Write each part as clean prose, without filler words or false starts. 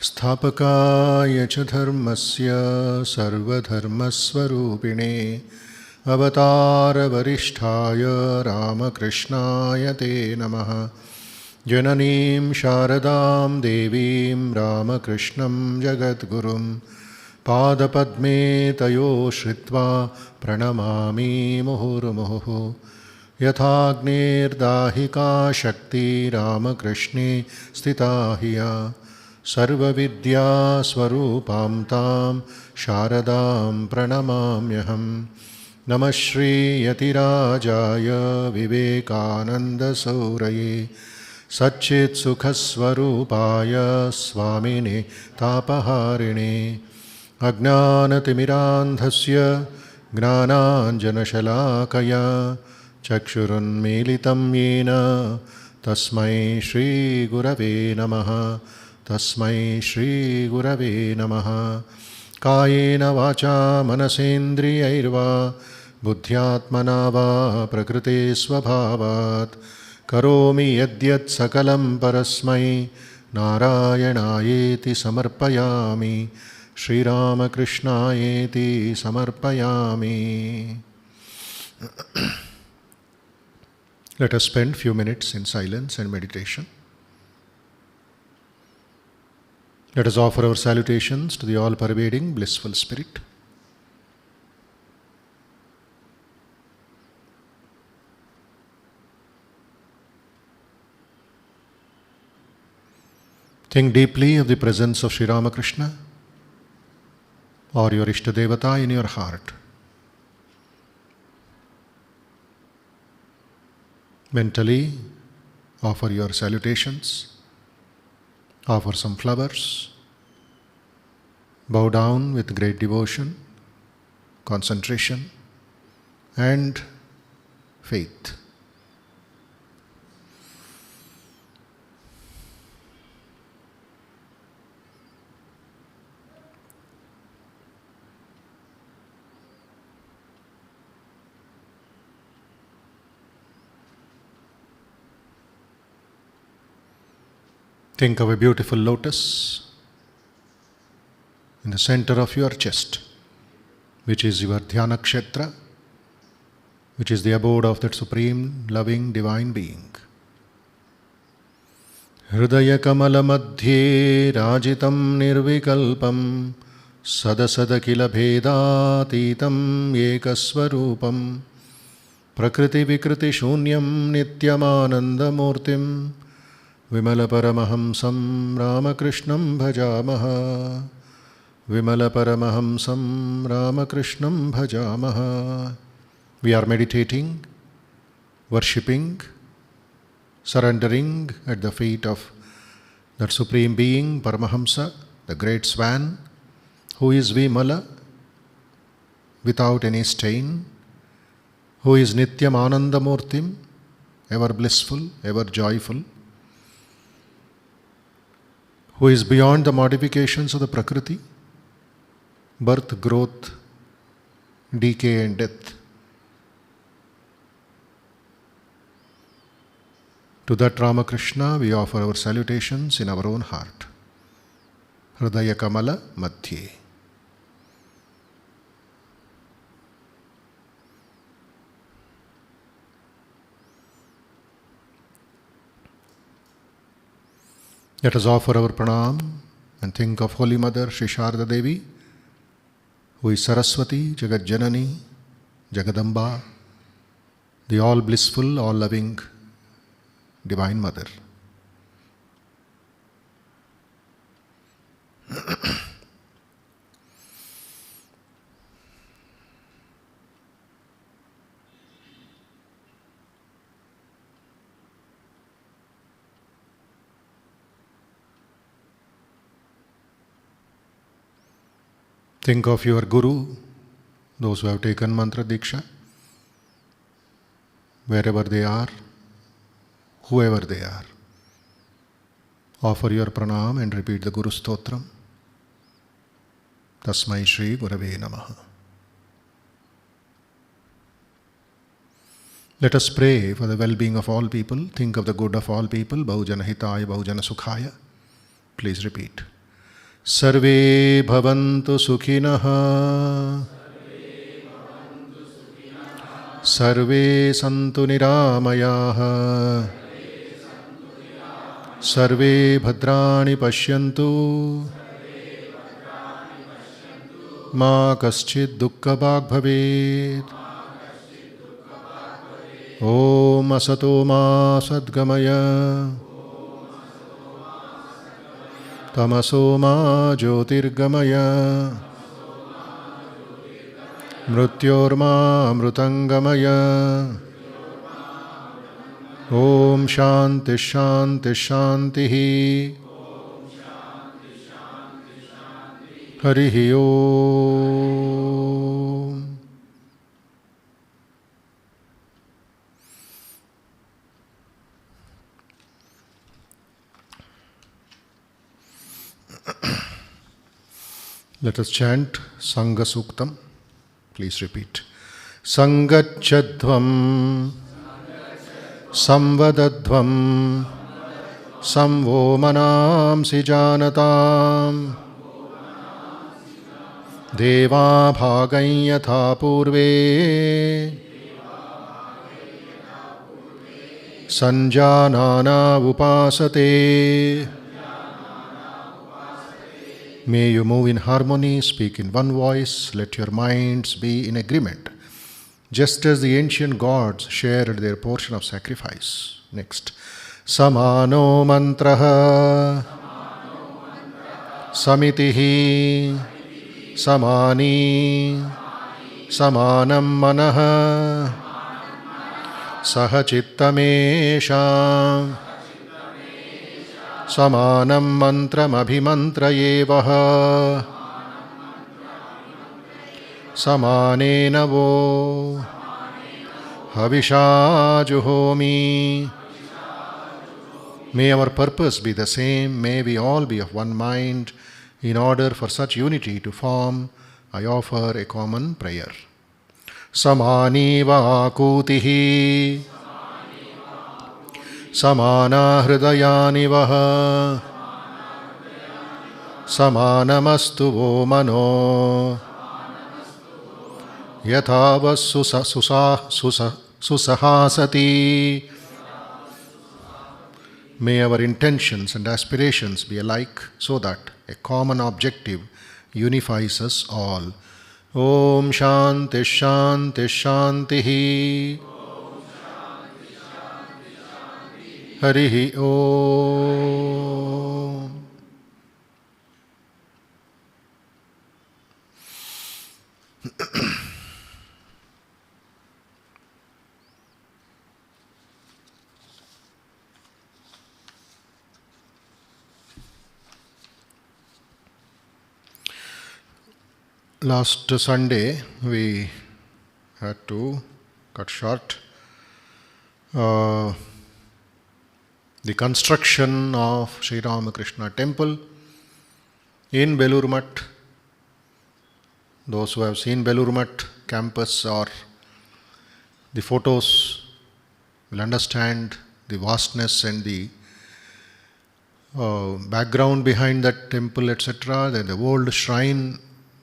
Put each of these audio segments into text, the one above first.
स्थापकाय च धर्मस्य सर्वधर्मस्वरूपिणे अवतारवरिष्ठाय रामकृष्णाय ते नमः। जननीं शारदां देवीं रामकृष्णं जगद्गुरुं पादपद्मे तयो श्रित्वा प्रणमामि मुहुर्मुहुः। यथाग्नेर्दाहिका शक्ति रामकृष्णे स्थिता हि या सर्वविद्यास्वरूपां तां शारदां प्रणमाम्यहम्। नमः श्रीयतिराजाय विवेकानन्दसौरये सच्चित्सुखस्वरूपाय स्वामिने तापहारिणे अज्ञानतिमिरान्धस्य ज्ञानाञ्जनशलाकया चक्षुरुन्मीलितं येन तस्मै श्रीगुरवे नमः। तस्मै श्रीगुरवे नमः। कायेन वाचा मनसेन्द्रियैर्वा बुद्ध्यात्मना वा प्रकृते स्वभावात् करोमि यद्यत् सकलं परस्मै नारायणायेति समर्पयामि। श्रीरामकृष्णायेति समर्पयामि। Let us spend few minutes in silence and meditation. Let us offer our salutations to the all-pervading blissful spirit. Think deeply of the presence of Sri Ramakrishna or your Ishtadevata in your heart. Mentally offer your salutations. Offer some flowers. Bow down with great devotion, concentration, and faith. Think of a beautiful lotus in the center of your chest, which is your dhyana kshetra, which is the abode of that supreme, loving, divine being. Hridaya kamala madhye rajitam nirvikalpam sadasada kila bhedatitam ekasvarupam prakriti vikriti shunyam nityamanandamurtim विमलपरमहंसं रामकृष्णं भजामः। विमलपरमहंसं रामकृष्णं भजामः. We are meditating, worshipping, surrendering at the feet of that Supreme Being, Paramahamsa, the great swan, who is Vimala, without any stain, who is Nityam Anandamurtim, ever blissful, ever joyful, who is beyond the modifications of the Prakriti, birth, growth, decay and death. To that Ramakrishna we offer our salutations in our own heart. Hridaya Kamala Madhye. Let us offer our pranam and think of Holy Mother Sri Sharda Devi, who is Saraswati, Jagat Janani, Jagadamba, the all blissful, all loving Divine Mother. Think of your Guru, those who have taken Mantra Diksha, wherever they are, whoever they are. Offer your pranam and repeat the Guru Stotram. Tasmai Shri Gurave Namaha. Let us pray for the well-being of all people. Think of the good of all people. Bahujana Hitaya, Bahujana Sukhaya. Please repeat. Sarve bhavantu sukhinah. Sarve santu niramayah. Sarve bhadrani pashyantu. Ma kaschid dukkha bhag bhavet. Om asato ma sadgamaya. Tamaso ma jyotirgamaya. Mrutyorma amrutangamaya. Om shanti shanti shanti. Harihi Om. Let us chant Sangha Suktam. Please repeat. Sangachadvam Samvadadvam Samvo manamsi janatam Deva bhagam yatha purve Sanjanana upasate. May you move in harmony, speak in one voice, let your minds be in agreement, just as the ancient gods shared their portion of sacrifice. Next. Samano mantraha samitihi samani samanam manaha sahachittamesha samanam mantram abhimantrayevaha samanena vo havisha juhomi. May our purpose be the same, may we all be of one mind. In order for such unity to form, I offer a common prayer. Samani vakutihi samana hridayani vaha samanamastu vo mano yathavas susahasati. May our intentions and aspirations be alike so that a common objective unifies us all. Om Shanti Shanti Shanti. Harihi Om. Last Sunday we had to cut short the construction of Sri Ramakrishna Temple in Belur Math. Those who have seen Belur Math campus or the photos will understand the vastness and the background behind that temple, etc. Then the old shrine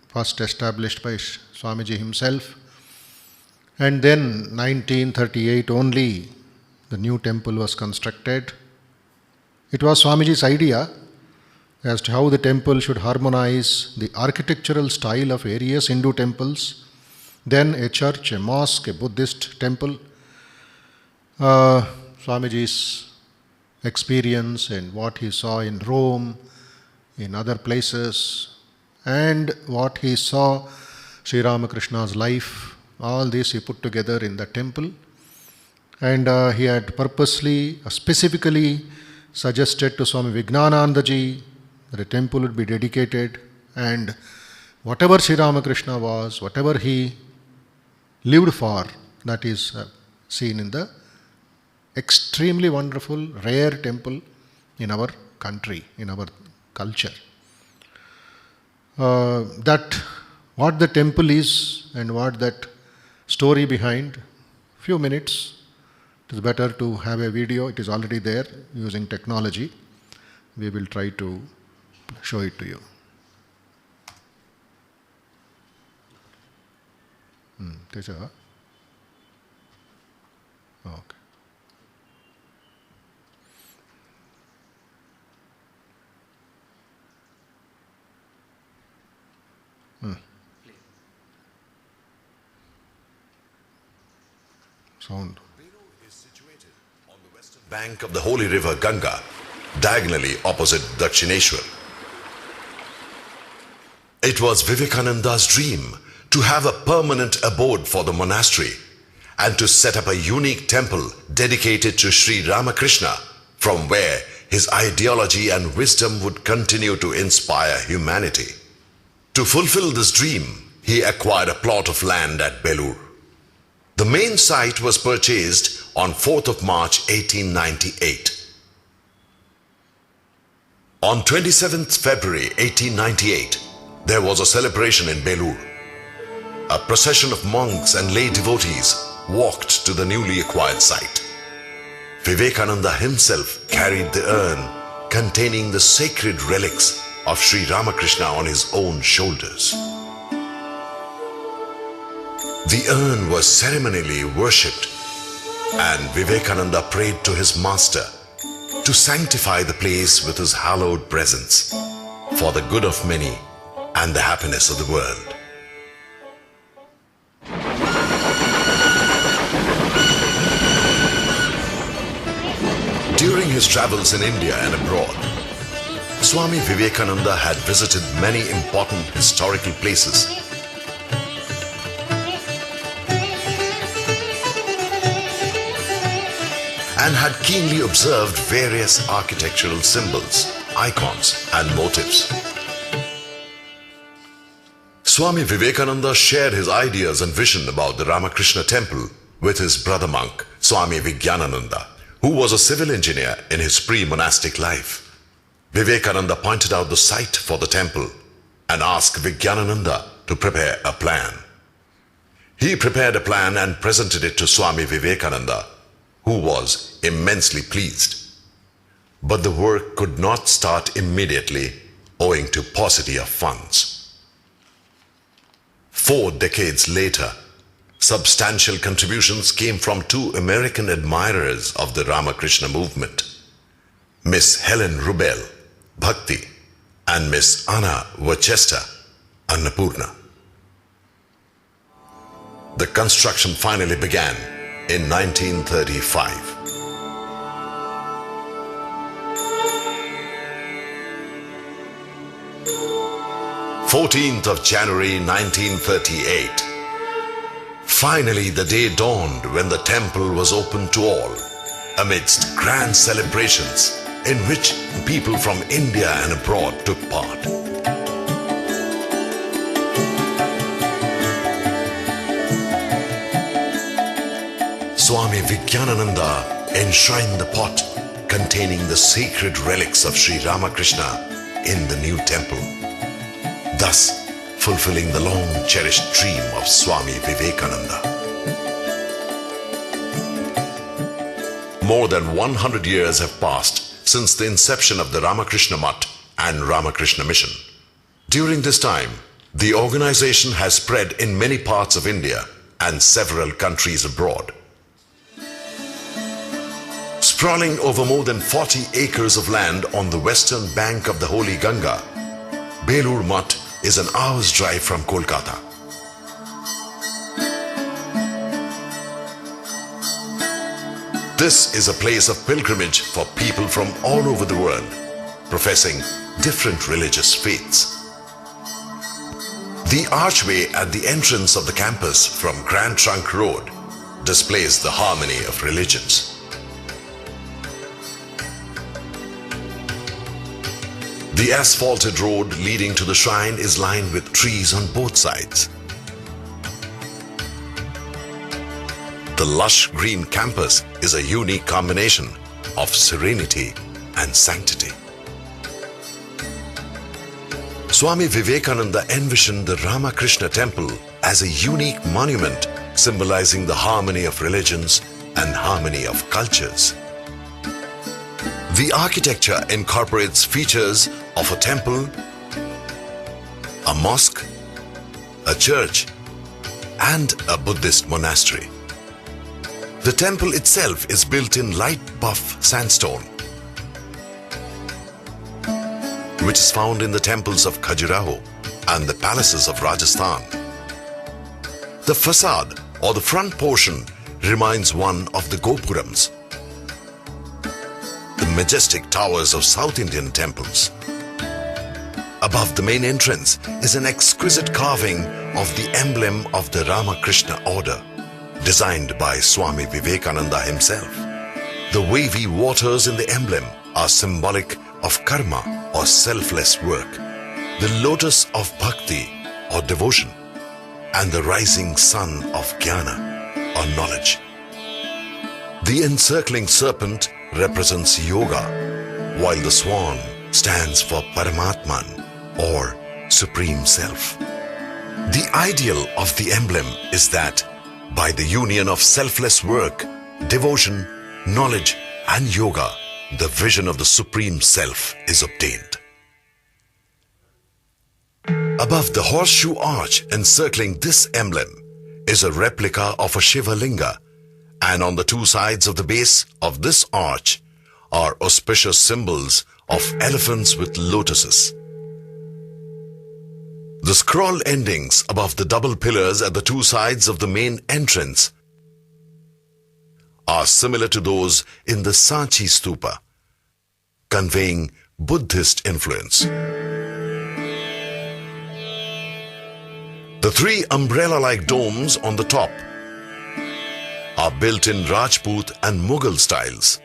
first established by Swamiji himself, and then 1938 only the new temple was constructed. It was Swamiji's idea as to how the temple should harmonize the architectural style of various Hindu temples, then a church, a mosque, a Buddhist temple. Swamiji's experience and what he saw in Rome, in other places, and what he saw Sri Ramakrishna's life, all this he put together in the temple. And he had purposely, specifically suggested to Swami Vivekananda ji that a temple would be dedicated, and whatever Sri Ramakrishna was, whatever he lived for, that is seen in the extremely wonderful, rare temple in our country, in our culture. That what the temple is and what that story behind, few minutes. It is better to have a video. It is already there using technology. We will try to show it to you. Teja? Okay. Sound. Belur is situated on the western bank of the holy river Ganga, diagonally opposite Dakshineshwar. It was Vivekananda's dream to have a permanent abode for the monastery and to set up a unique temple dedicated to Sri Ramakrishna, from where his ideology and wisdom would continue to inspire humanity. To fulfill this dream, he acquired a plot of land at Belur. The main site was purchased on 4th of March 1898. On 27th February 1898, there was a celebration in Belur. A procession of monks and lay devotees walked to the newly acquired site. Vivekananda himself carried the urn containing the sacred relics of Sri Ramakrishna on his own shoulders. The urn was ceremonially worshipped, and Vivekananda prayed to his master to sanctify the place with his hallowed presence for the good of many and the happiness of the world. During his travels in India and abroad, Swami Vivekananda had visited many important historical places and had keenly observed various architectural symbols, icons, and motifs. Swami Vivekananda shared his ideas and vision about the Ramakrishna temple with his brother monk, Swami Vivekananda, who was a civil engineer in his pre-monastic life. Vivekananda pointed out the site for the temple and asked Vivekananda to prepare a plan. He prepared a plan and presented it to Swami Vivekananda, who was immensely pleased. But the work could not start immediately owing to paucity of funds. 4 decades later, substantial contributions came from 2 American admirers of the Ramakrishna movement, Miss Helen Rubel, Bhakti, and Miss Anna Worcester, Annapurna. The construction finally began in 1935. 14th of January 1938. Finally, the day dawned when the temple was open to all, amidst grand celebrations in which people from India and abroad took part. Swami Vivekananda enshrined the pot containing the sacred relics of Sri Ramakrishna in the new temple, thus fulfilling the long-cherished dream of Swami Vivekananda. More than 100 years have passed since the inception of the Ramakrishna Mutt and Ramakrishna Mission. During this time, the organization has spread in many parts of India and several countries abroad. Sprawling over more than 40 acres of land on the western bank of the holy Ganga, Belur Mutt is an hour's drive from Kolkata. This is a place of pilgrimage for people from all over the world, professing different religious faiths. The archway at the entrance of the campus from Grand Trunk Road displays the harmony of religions. The asphalted road leading to the shrine is lined with trees on both sides. The lush green campus is a unique combination of serenity and sanctity. Swami Vivekananda envisioned the Ramakrishna temple as a unique monument symbolizing the harmony of religions and harmony of cultures. The architecture incorporates features of a temple, a mosque, a church, and a Buddhist monastery. The temple itself is built in light buff sandstone, which is found in the temples of Khajuraho and the palaces of Rajasthan. The facade or the front portion reminds one of the Gopurams, the majestic towers of South Indian temples. Above the main entrance is an exquisite carving of the emblem of the Ramakrishna order, designed by Swami Vivekananda himself. The wavy waters in the emblem are symbolic of karma or selfless work, the lotus of bhakti or devotion, and the rising sun of jnana or knowledge. The encircling serpent represents yoga, while the swan stands for Paramatman or Supreme Self. The ideal of the emblem is that by the union of selfless work, devotion, knowledge and yoga, the vision of the Supreme Self is obtained. Above the horseshoe arch encircling this emblem is a replica of a Shiva Linga, and on the two sides of the base of this arch are auspicious symbols of elephants with lotuses. The scroll endings above the double pillars at the two sides of the main entrance are similar to those in the Sanchi Stupa, conveying Buddhist influence. The three umbrella-like domes on the top are built in Rajput and Mughal styles.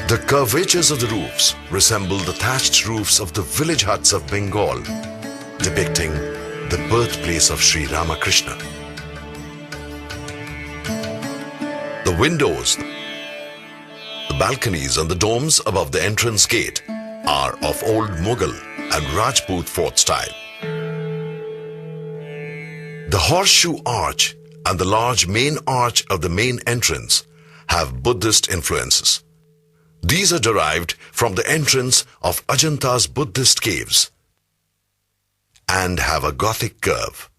The curvatures of the roofs resemble the thatched roofs of the village huts of Bengal, depicting the birthplace of Sri Ramakrishna. The windows, the balconies and the domes above the entrance gate are of old Mughal and Rajput fort style. The horseshoe arch and the large main arch of the main entrance have Buddhist influences. These are derived from the entrance of Ajanta's Buddhist caves and have a Gothic curve.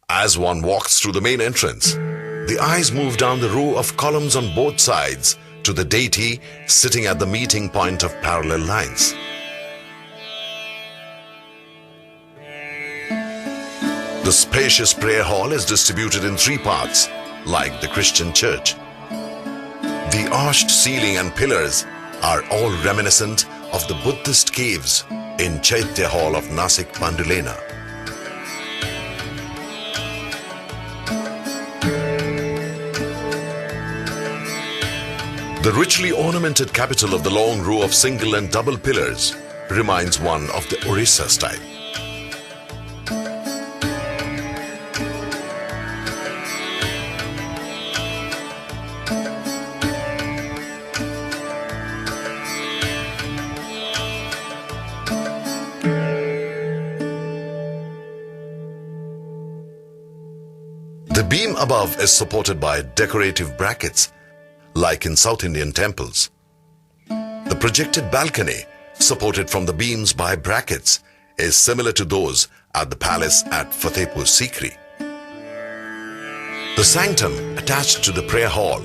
As one walks through the main entrance, the eyes move down the row of columns on both sides to the deity sitting at the meeting point of parallel lines. The spacious prayer hall is distributed in three parts, like the Christian church. The arched ceiling and pillars are all reminiscent of the Buddhist caves in Chaitya Hall of Nasik Pandulena. The richly ornamented capital of the long row of single and double pillars reminds one of the Orissa style. The beam above is supported by decorative brackets, like in South Indian temples. The projected balcony, supported from the beams by brackets, is similar to those at the palace at Fatehpur Sikri. The sanctum attached to the prayer hall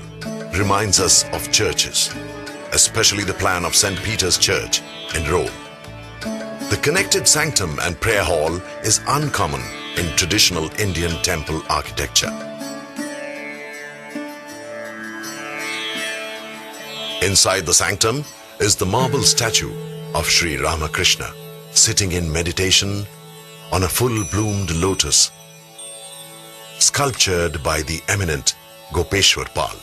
reminds us of churches, especially the plan of St. Peter's Church in Rome. The connected sanctum and prayer hall is uncommon in traditional Indian temple architecture. Inside the sanctum is the marble statue of Sri Ramakrishna, sitting in meditation on a full-bloomed lotus, sculptured by the eminent Gopeshwar Pal.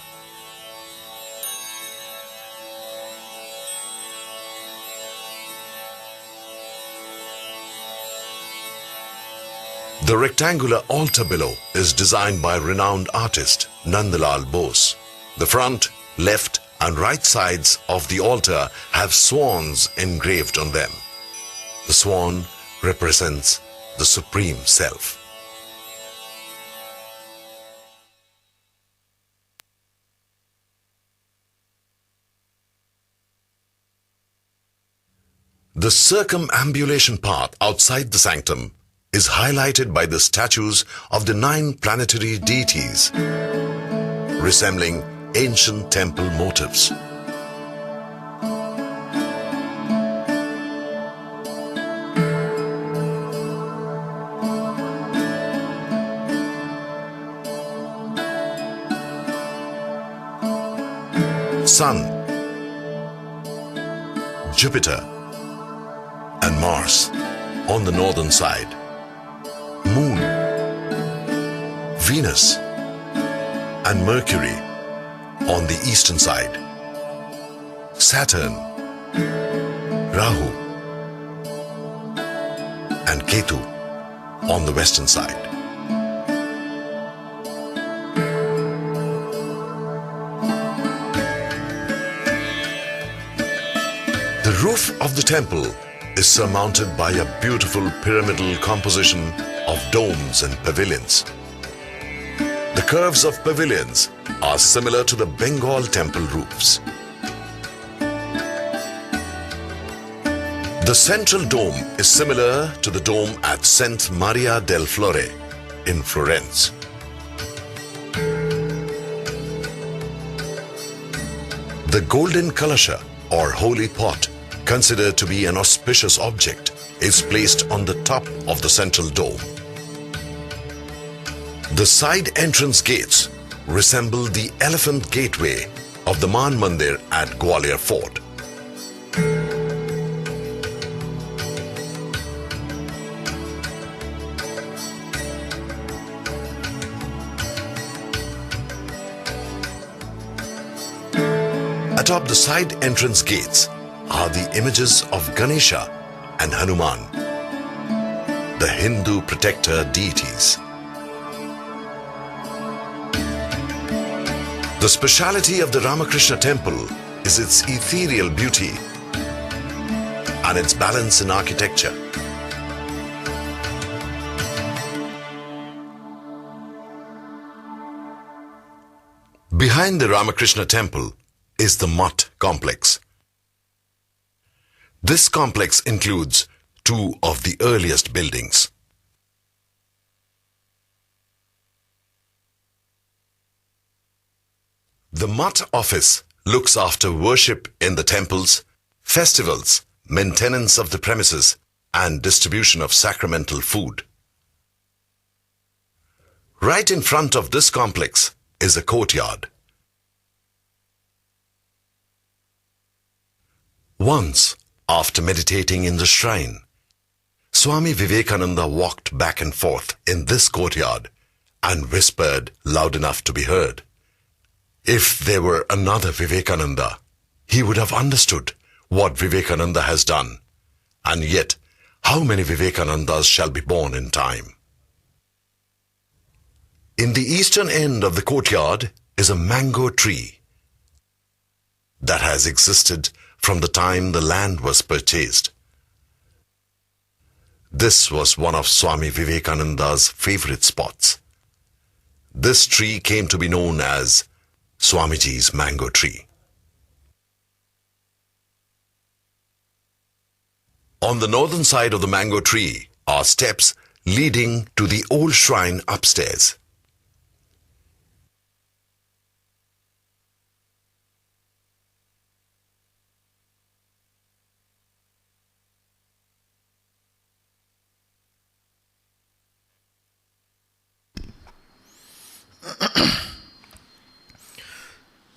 The rectangular altar below is designed by renowned artist Nandlal Bose. The front, left and right sides of the altar have swans engraved on them. The swan represents the Supreme Self. The circumambulation path outside the sanctum is highlighted by the statues of the 9 planetary deities, resembling ancient temple motifs. Sun, Jupiter, and Mars on the northern side, Moon, Venus, and Mercury on the eastern side, Saturn, Rahu, and Ketu on the western side. The roof of the temple is surmounted by a beautiful pyramidal composition of domes and pavilions. The curves of pavilions are similar to the Bengal temple roofs. The central dome is similar to the dome at St. Maria del Fiore in Florence. The golden kalasha or holy pot, considered to be an auspicious object, is placed on the top of the central dome. The side entrance gates resemble the elephant gateway of the Man Mandir at Gwalior Fort. Atop the side entrance gates are the images of Ganesha and Hanuman, the Hindu protector deities. The speciality of the Ramakrishna temple is its ethereal beauty and its balance in architecture. Behind the Ramakrishna temple is the Mutt complex. This complex includes 2 of the earliest buildings. The Mutt office looks after worship in the temples, festivals, maintenance of the premises, and distribution of sacramental food. Right in front of this complex is a courtyard. Once, after meditating in the shrine, Swami Vivekananda walked back and forth in this courtyard and whispered loud enough to be heard. If there were another Vivekananda, he would have understood what Vivekananda has done. And yet, how many Vivekanandas shall be born in time? In the eastern end of the courtyard is a mango tree that has existed from the time the land was purchased. This was one of Swami Vivekananda's favorite spots. This tree came to be known as Swamiji's mango tree. On the northern side of the mango tree are steps leading to the old shrine upstairs.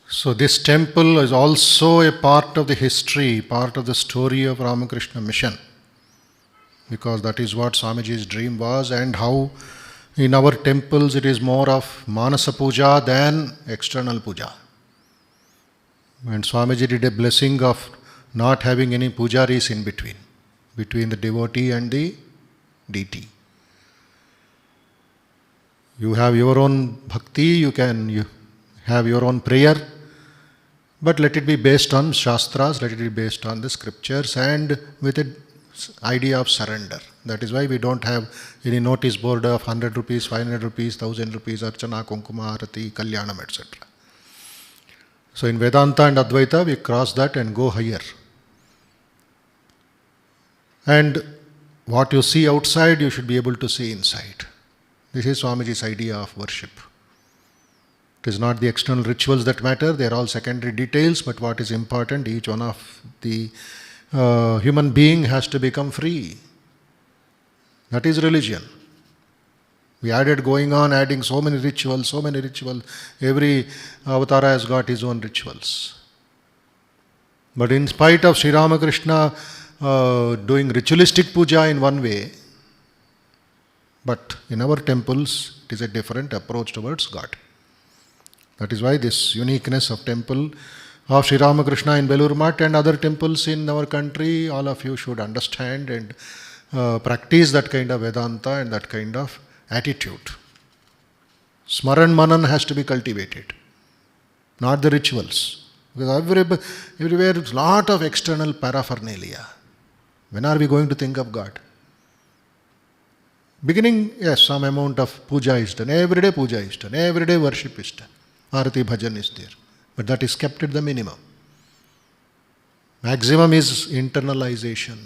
So this temple is also a part of the history, part of the story of Ramakrishna Mission, because that is what Swamiji's dream was, and how in our temples it is more of Manasa Puja than external puja. And Swamiji did a blessing of not having any pujaris in between the devotee and the deity. You have your own bhakti, you have your own prayer, but let it be based on Shastras, let it be based on the scriptures and with an idea of surrender. That is why we don't have any notice board of 100 rupees, 500 rupees, 1000 rupees, Archana, Kunkuma, Arati, Kalyanam, etc. So in Vedanta and Advaita we cross that and go higher. And what you see outside, you should be able to see inside. This is Swamiji's idea of worship. It is not the external rituals that matter, they are all secondary details, but what is important, each one of the human being has to become free. That is religion. We added going on, adding so many rituals. Every avatar has got his own rituals. But in spite of Sri Ramakrishna doing ritualistic puja in one way, but in our temples, it is a different approach towards God. That is why this uniqueness of temple of Sri Ramakrishna in Belur Math and other temples in our country, all of you should understand and practice that kind of Vedanta and that kind of attitude. Smaran Manan has to be cultivated, not the rituals. Because everywhere is a lot of external paraphernalia. When are we going to think of God? Beginning, yes, some amount of puja is done. Every day puja is done. Every day worship is done. Arati bhajan is there. But that is kept at the minimum. Maximum is internalization.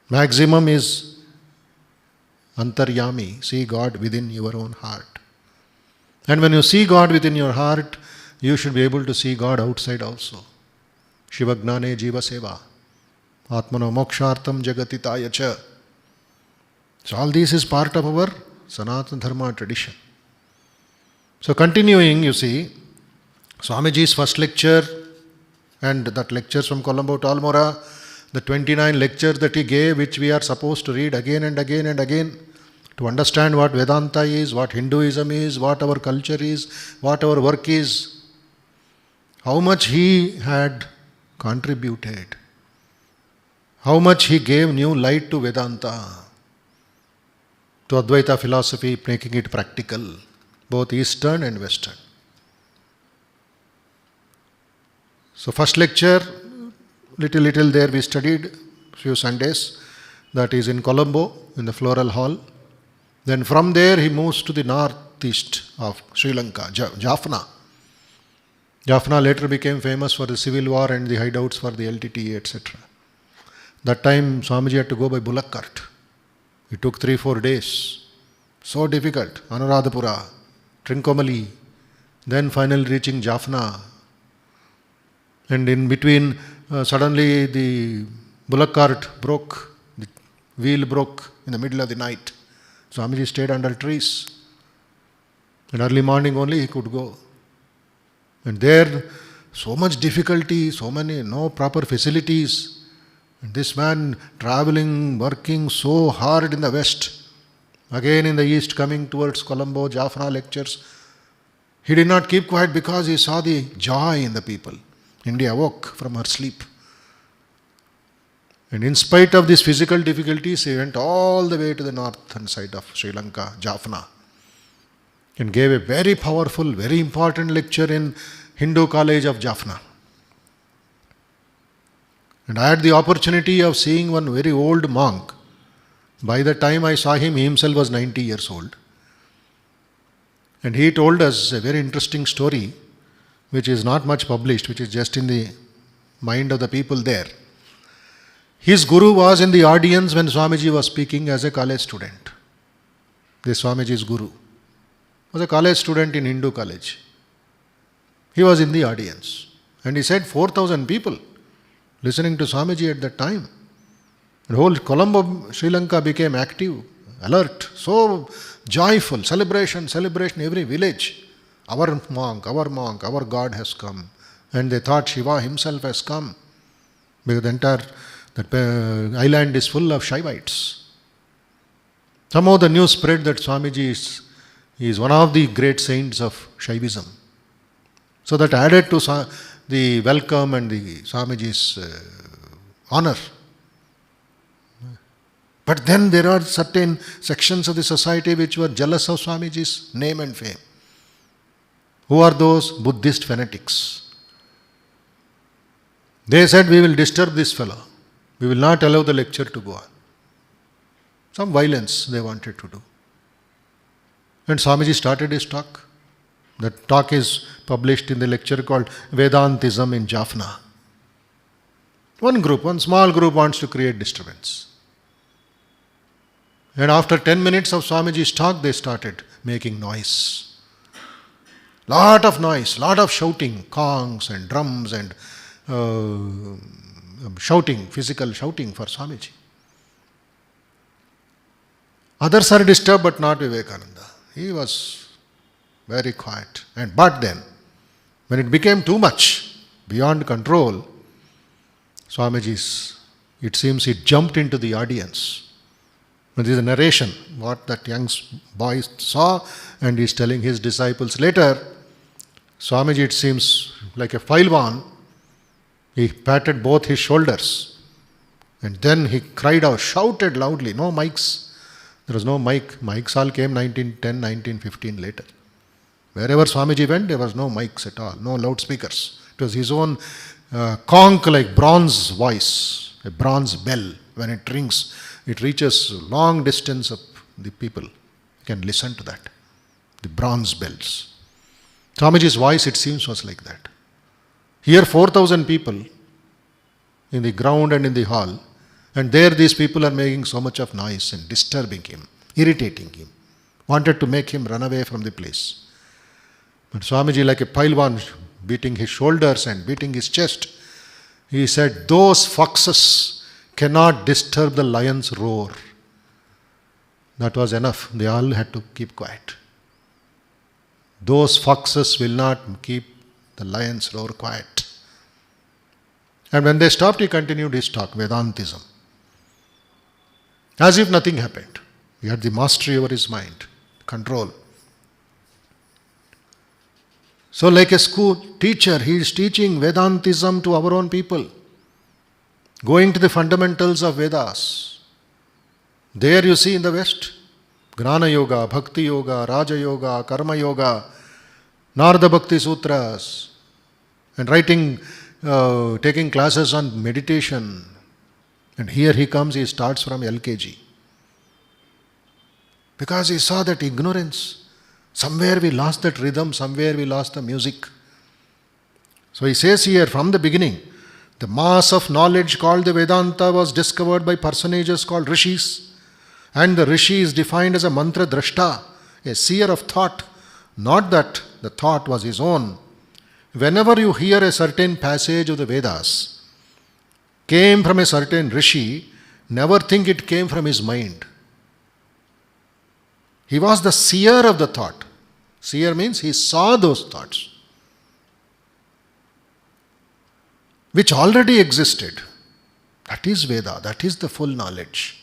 Maximum is antaryami. See God within your own heart. And when you see God within your heart, you should be able to see God outside also. Shivagnane jiva seva. Atmano mokshartam jagatitaya cha. So all this is part of our Sanatana Dharma tradition. So continuing, you see, Swamiji's first lecture and that lectures from Colombo to Almora, the 29 lectures that he gave, which we are supposed to read again and again and again to understand what Vedanta is, what Hinduism is, what our culture is, what our work is, how much he had contributed, how much he gave new light to Vedanta, to Advaita philosophy, making it practical, both Eastern and Western. So first lecture, little there we studied, few Sundays, that is in Colombo, in the Floral Hall. Then from there he moves to the northeast of Sri Lanka, Jaffna. Jaffna later became famous for the civil war and the hideouts for the LTTE, etc. That time Swamiji had to go by bullock cart. It took 3-4 days. So difficult. Anuradhapura, Trincomalee, then finally reaching Jaffna. And in between, suddenly the bullock cart broke, the wheel broke in the middle of the night. Swamiji stayed under trees. And early morning only he could go. And there, so much difficulty, so many, no proper facilities. And this man traveling, working so hard in the west, again in the east coming towards Colombo, Jaffna lectures. He did not keep quiet because he saw the joy in the people. India woke from her sleep. And in spite of these physical difficulties, he went all the way to the northern side of Sri Lanka, Jaffna, and gave a very powerful, very important lecture in Hindu College of Jaffna. And I had the opportunity of seeing one very old monk. By the time I saw him, he himself was 90 years old. And he told us a very interesting story, which is not much published, which is just in the mind of the people there. His guru was in the audience when Swamiji was speaking as a college student. This Swamiji's guru was a college student in Hindu college. He was in the audience. And he said 4,000 people listening to Swamiji at that time. The whole Colombo, Sri Lanka became active, alert, so joyful, celebration, every village. Our monk, our God has come. And they thought Shiva himself has come. Because the entire island is full of Shaivites. Somehow the news spread that Swamiji is one of the great saints of Shaivism. So that added to the welcome and the Swamiji's honor. But then there are certain sections of the society which were jealous of Swamiji's name and fame. Who are those? Buddhist fanatics. They said, we will disturb this fellow. We will not allow the lecture to go on. Some violence they wanted to do. And Swamiji started his talk. That talk is published in the lecture called Vedantism in Jaffna. One small group wants to create disturbance. And after 10 minutes of Swamiji's talk, they started making noise. Lot of noise, lot of shouting, congs and drums and shouting, physical shouting for Swamiji. Others are disturbed, but not Vivekananda. He was very quiet. But then, when it became too much, beyond control, Swamiji's, it seems he jumped into the audience. There is a narration, what that young boy saw, and he is telling his disciples later. Swamiji, it seems like a Phailwan, he patted both his shoulders, and then he cried out, shouted loudly, no mics. There was no mic. Mics all came 1910, 1915 later. Wherever Swamiji went, there was no mics at all, no loudspeakers. It was his own conch like bronze voice, a bronze bell. When it rings, it reaches long distance of the people. You can listen to that. The bronze bells. Swamiji's voice, it seems, was like that. Here 4,000 people in the ground and in the hall, and there these people are making so much of noise and disturbing him, irritating him, wanted to make him run away from the place. But Swamiji, like a Phailwan, beating his shoulders and beating his chest, he said, those foxes cannot disturb the lion's roar. That was enough. They all had to keep quiet. Those foxes will not keep the lion's roar quiet. And when they stopped, he continued his talk, Vedantism. As if nothing happened. He had the mastery over his mind, control. So like a school teacher, he is teaching Vedantism to our own people. Going to the fundamentals of Vedas. There you see in the West, Gnana Yoga, Bhakti Yoga, Raja Yoga, Karma Yoga, Narada Bhakti Sutras, and writing, taking classes on meditation. And here he comes, he starts from LKG. Because he saw that ignorance. Somewhere we lost that rhythm, somewhere we lost the music. So he says here from the beginning, the mass of knowledge called the Vedanta was discovered by personages called Rishis. And the Rishi is defined as a mantra drashta, a seer of thought. Not that the thought was his own. Whenever you hear a certain passage of the Vedas, came from a certain Rishi, never think it came from his mind. He was the seer of the thought. Seer means he saw those thoughts, which already existed. That is Veda, that is the full knowledge.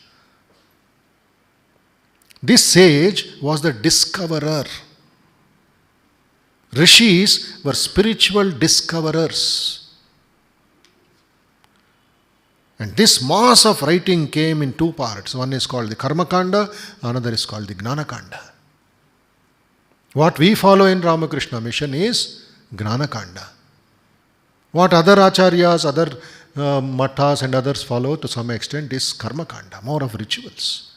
This sage was the discoverer. Rishis were spiritual discoverers. And this mass of writing came in two parts. One is called the Karma Kanda, another is called the Gnana Kanda. What we follow in Ramakrishna Mission is Gnana Kanda. What other acharyas, other mathas and others follow to some extent is Karma Kanda, more of rituals.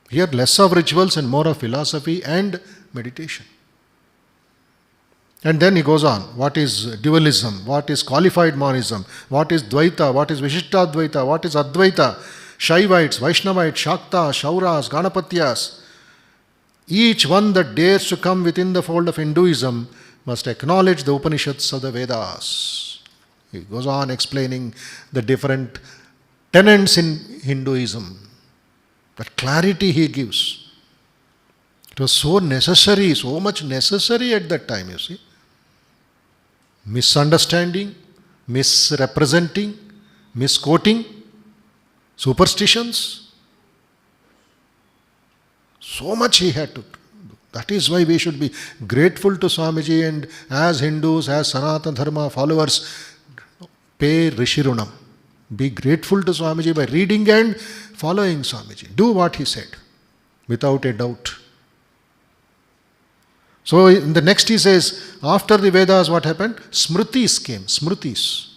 Here less of rituals and more of philosophy and meditation. And then he goes on, what is dualism, what is qualified monism, what is Dvaita, what is Vishishtadvaita, what is Advaita, Shaivites, Vaishnavites, Shakta, Shauras, Ganapatyas. Each one that dares to come within the fold of Hinduism must acknowledge the Upanishads of the Vedas. He goes on explaining the different tenets in Hinduism. That clarity he gives. It was so necessary, so much necessary at that time, you see. Misunderstanding, misrepresenting, misquoting, superstitions. So much he had to do. That is why we should be grateful to Swamiji, and as Hindus, as Sanatana Dharma followers, pay Rishirunam. Be grateful to Swamiji by reading and following Swamiji. Do what he said, without a doubt. So in the next he says, after the Vedas what happened? Smritis came, Smritis.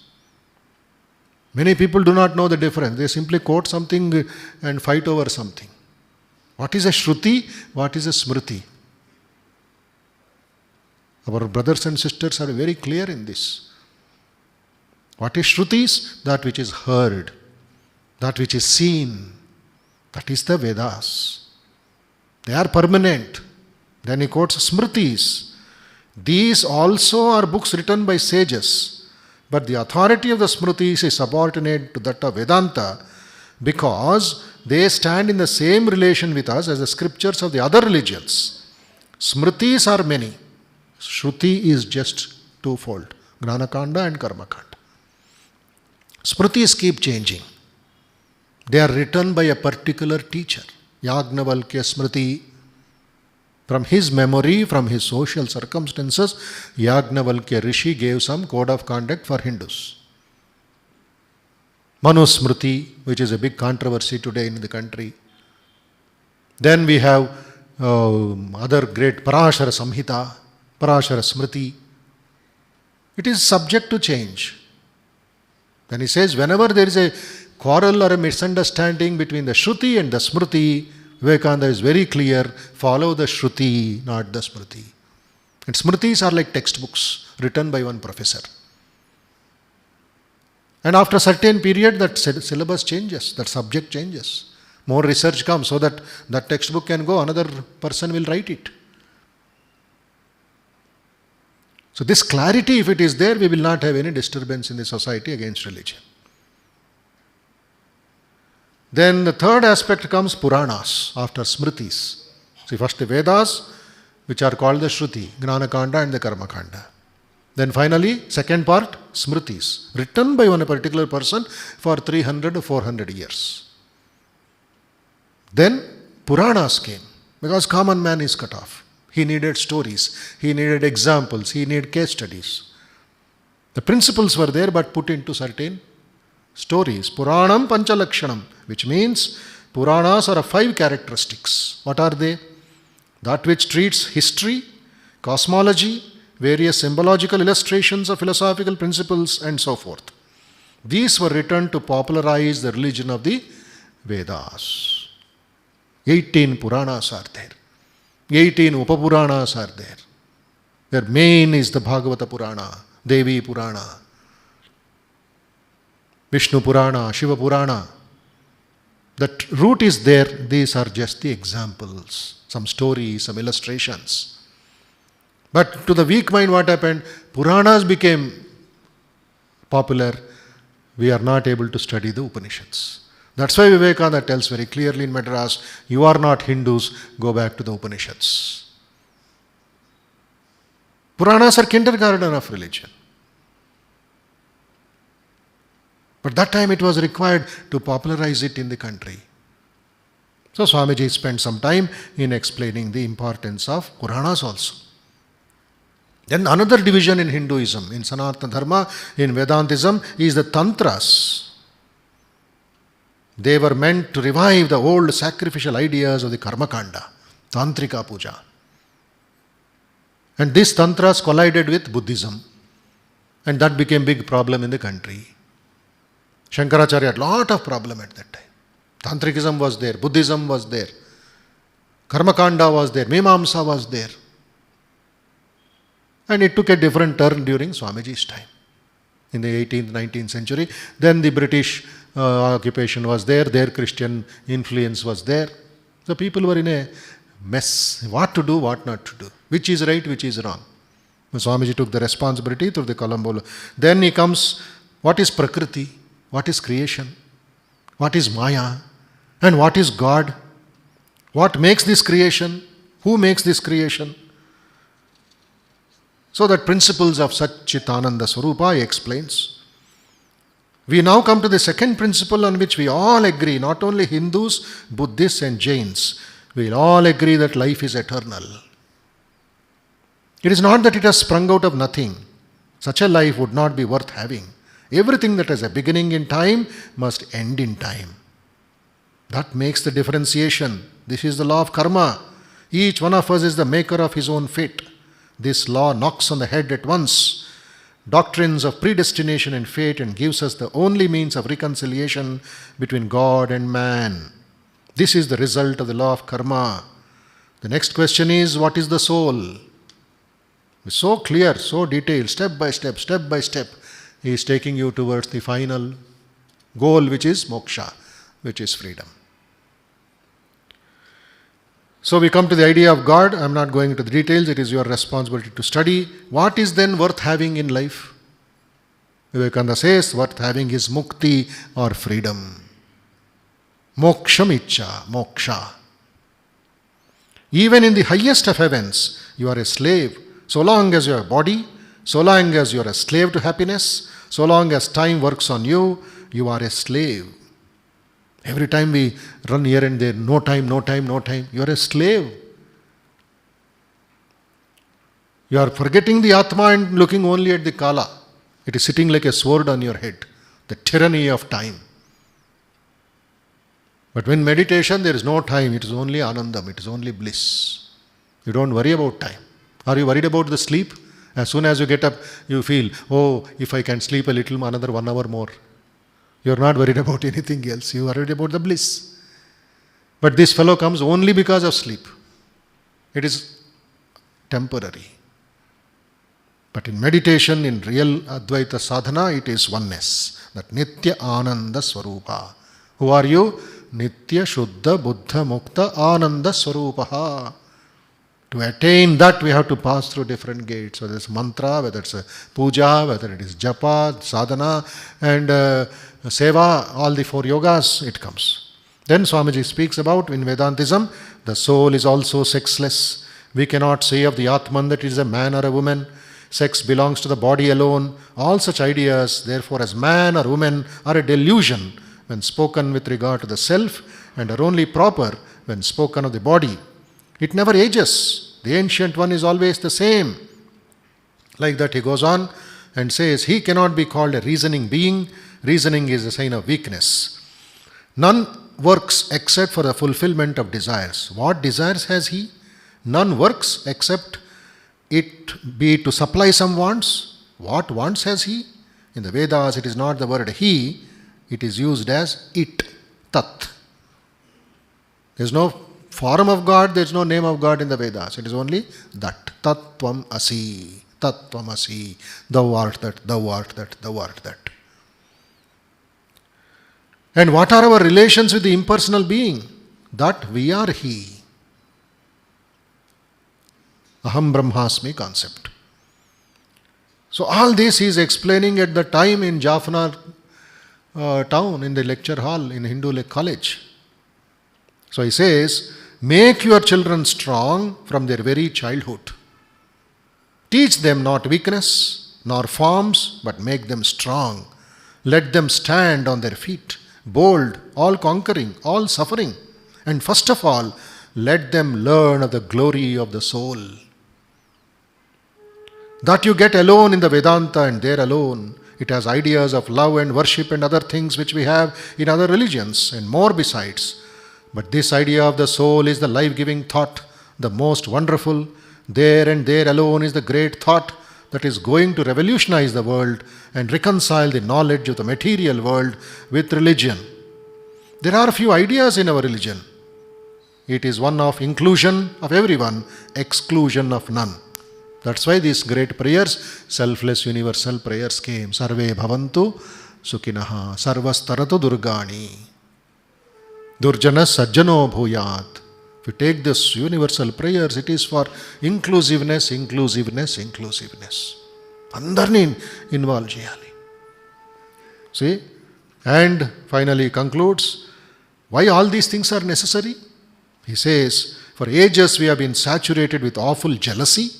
Many people do not know the difference. They simply quote something and fight over something. What is a Shruti? What is a Smriti? Our brothers and sisters are very clear in this. What is Shrutis? That which is heard, that which is seen. That is the Vedas. They are permanent. Then he quotes Smritis. These also are books written by sages, but the authority of the Smritis is subordinate to that of Vedanta because they stand in the same relation with us as the scriptures of the other religions. Smritis are many. Shruti is just twofold, Gnanakanda and Karmakanda. Smritis keep changing. They are written by a particular teacher. Yagnavalkya Smriti. From his memory, from his social circumstances, Yagnavalkya Rishi gave some code of conduct for Hindus. Manusmriti, which is a big controversy today in the country. Then we have other great Parashara Samhita, Parashara Smriti. It is subject to change. Then he says, whenever there is a quarrel or a misunderstanding between the Shruti and the Smriti, Vivekananda is very clear, follow the Shruti, not the Smriti. And Smritis are like textbooks written by one professor. And after a certain period, that syllabus changes, that subject changes. More research comes so that that textbook can go, another person will write it. So this clarity, if it is there, we will not have any disturbance in the society against religion. Then the third aspect comes Puranas, after Smritis. See, first the Vedas, which are called the Shruti, Gnanakanda and the Karmakanda. Then finally, second part, Smritis, written by one particular person for 300 to 400 years. Then Puranas came, because common man is cut off. He needed stories, he needed examples, he needed case studies. The principles were there but put into certain stories. Puranam Panchalakshanam, which means Puranas are 5 characteristics. What are they? That which treats history, cosmology, various symbological illustrations of philosophical principles and so forth. These were written to popularize the religion of the Vedas. 18 Puranas are there. 18 Upapuranas are there. Their main is the Bhagavata Purana, Devi Purana, Vishnu Purana, Shiva Purana. That root is there, these are just the examples, some stories, some illustrations. But to the weak mind, what happened? Puranas became popular. We are not able to study the Upanishads. That's why Vivekananda tells very clearly in Madras, you are not Hindus, go back to the Upanishads. Puranas are kindergarten of religion. But that time it was required to popularize it in the country. So Swamiji spent some time in explaining the importance of Puranas also. Then another division in Hinduism, in Sanatana Dharma, in Vedantism, is the Tantras. They were meant to revive the old sacrificial ideas of the Karmakanda, Tantrika Puja. And these Tantras collided with Buddhism. And that became a big problem in the country. Shankaracharya had a lot of problem at that time. Tantrikism was there, Buddhism was there, Karmakanda was there, Mimamsa was there. And it took a different turn during Swamiji's time. In the 18th, 19th century, then the British occupation was there, their Christian influence was there. So people were in a mess. What to do, what not to do. Which is right, which is wrong. Swamiji took the responsibility through the Colombo. Then he comes, what is Prakriti? What is creation? What is Maya? And what is God? What makes this creation? Who makes this creation? So that principles of Satchitananda Swarupa he explains. We now come to the second principle on which we all agree, not only Hindus, Buddhists and Jains. We all agree that life is eternal. It is not that it has sprung out of nothing. Such a life would not be worth having. Everything that has a beginning in time must end in time. That makes the differentiation. This is the law of karma. Each one of us is the maker of his own fate. This law knocks on the head at once doctrines of predestination and fate and gives us the only means of reconciliation between God and man. This is the result of the law of karma. The next question is, what is the soul? It's so clear, so detailed, step by step, He is taking you towards the final goal, which is moksha, which is freedom. So we come to the idea of God. I am not going into the details. It is your responsibility to study. What is then worth having in life? Vivekananda says, worth having is mukti or freedom. Mokshamicha, moksha. Even in the highest of heavens, you are a slave. So long as you have a body, so long as you are a slave to happiness, so long as time works on you, you are a slave. Every time we run here and there, no time, no time, no time, you are a slave. You are forgetting the Atma and looking only at the Kala. It is sitting like a sword on your head, the tyranny of time. But when meditation, there is no time, it is only anandam, it is only bliss. You don't worry about time. Are you worried about the sleep? As soon as you get up, you feel, oh, if I can sleep a little, another 1 hour more. You are not worried about anything else. You are worried about the bliss. But this fellow comes only because of sleep. It is temporary. But in meditation, in real Advaita sadhana, it is oneness. That Nitya Ananda Swarupa. Who are you? Nitya Shuddha Buddha Mukta Ananda Swarupaha. To attain that, we have to pass through different gates, whether it's mantra, whether it's a puja, whether it is japa, sadhana, and seva, all the 4 yogas, it comes. Then Swamiji speaks about, in Vedantism, the soul is also sexless. We cannot say of the Atman that it is a man or a woman. Sex belongs to the body alone. All such ideas, therefore, as man or woman, are a delusion when spoken with regard to the self, and are only proper when spoken of the body. It never ages. The ancient one is always the same. Like that he goes on and says, he cannot be called a reasoning being. Reasoning is a sign of weakness. None works except for the fulfillment of desires. What desires has he? None works except it be to supply some wants. What wants has he? In the Vedas, it is not the word he, it is used as it, tat. There is no form of God, there is no name of God in the Vedas. It is only that. Tat tvam asi. Tat tvam asi. Thou art that, thou art that, thou art that. And what are our relations with the impersonal being? That we are he. Aham Brahmasmi concept. So all this he is explaining at the time in Jaffna town, in the lecture hall, in Hindu college. So he says, make your children strong from their very childhood. Teach them not weakness, nor forms, but make them strong. Let them stand on their feet, bold, all conquering, all suffering. And first of all, let them learn of the glory of the soul. That you get alone in the Vedanta, and there alone. It has ideas of love and worship and other things which we have in other religions, and more besides. But this idea of the soul is the life-giving thought, the most wonderful. There and there alone is the great thought that is going to revolutionize the world and reconcile the knowledge of the material world with religion. There are a few ideas in our religion. It is one of inclusion of everyone, exclusion of none. That's why these great prayers, selfless universal prayers came. Sarve bhavantu sukhinaha, sarvastaratu durgani, durjana sajjano bhuyat. If you take this universal prayers, it is for inclusiveness, inclusiveness, inclusiveness. Andarni involve cheyali. See? And finally concludes, why all these things are necessary? He says, for ages we have been saturated with awful jealousy.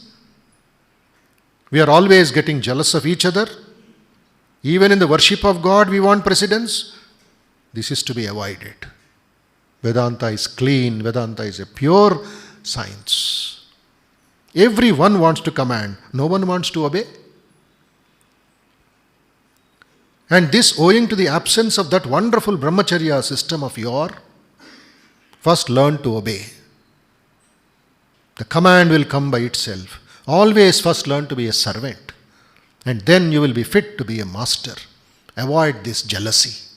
We are always getting jealous of each other. Even in the worship of God, we want precedence. This is to be avoided. Vedanta is clean. Vedanta is a pure science. Everyone wants to command. No one wants to obey. And this owing to the absence of that wonderful brahmacharya system of yore. First learn to obey. The command will come by itself. Always first learn to be a servant, and then you will be fit to be a master. Avoid this jealousy,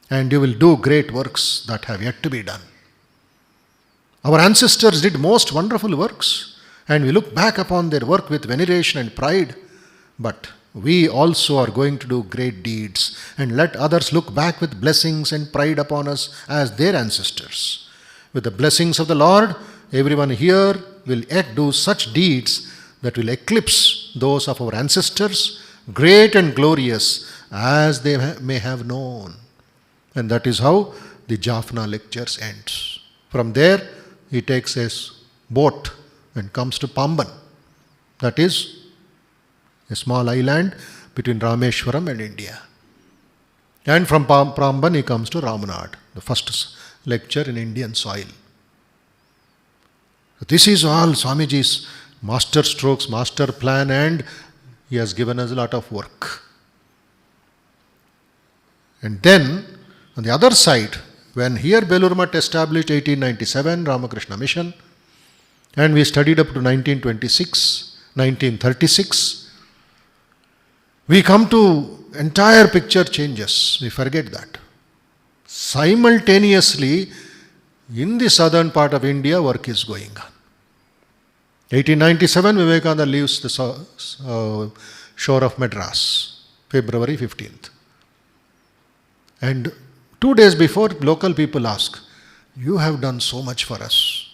and you will do great works that have yet to be done. Our ancestors did most wonderful works, and we look back upon their work with veneration and pride, but we also are going to do great deeds and let others look back with blessings and pride upon us as their ancestors. With the blessings of the Lord, everyone here will yet do such deeds that will eclipse those of our ancestors, great and glorious as they may have known. And that is how the Jaffna lectures ends. From there, he takes his boat and comes to Pamban. That is a small island between Rameshwaram and India. And from Pamban he comes to Ramanad, the first lecture in Indian soil. This is all Swamiji's master strokes, master plan, and he has given us a lot of work. And then, on the other side, when here Belur Math established 1897 Ramakrishna Mission, and we studied up to 1926, 1936, we come to entire picture changes. We forget that. Simultaneously, in the southern part of India, work is going on. 1897, Vivekananda leaves the shore of Madras, February 15th. And 2 days before, local people ask, you have done so much for us.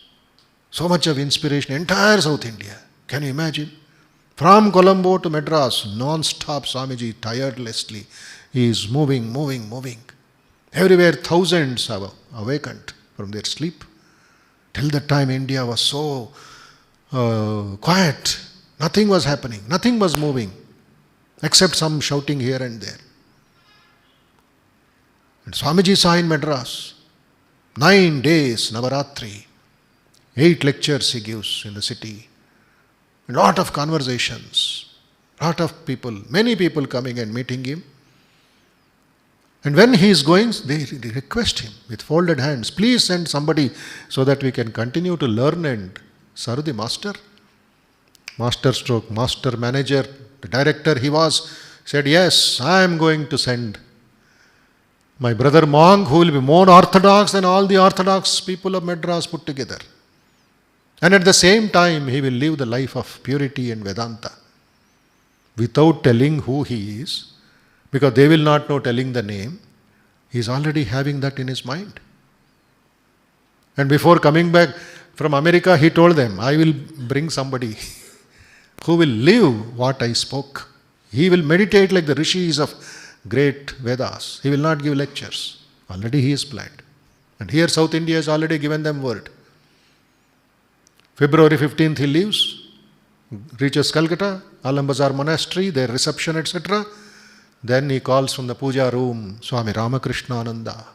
So much of inspiration, entire South India. Can you imagine? From Colombo to Madras, non-stop Swamiji, tirelessly, he is moving. Everywhere thousands have awakened from their sleep. Till that time India was so quiet. Nothing was happening. Nothing was moving. Except some shouting here and there. And Swamiji saw in Madras, 9 days, Navaratri. 8 lectures he gives in the city. A lot of conversations. Lot of people, many people coming and meeting him. And when he is going, they request him with folded hands, please send somebody so that we can continue to learn and serve the master. Master stroke, master manager, the director he was, said, yes, I am going to send my brother monk who will be more orthodox than all the orthodox people of Madras put together. And at the same time, he will live the life of purity and Vedanta without telling who he is, because they will not know telling the name. He is already having that in his mind. And before coming back from America, he told them, I will bring somebody who will live what I spoke. He will meditate like the rishis of great Vedas. He will not give lectures. Already he is planned. And here South India has already given them word. February 15th he leaves, reaches Calcutta, Alam Bazar Monastery, their reception, etc. Then he calls from the puja room, Swami Ramakrishna Ananda.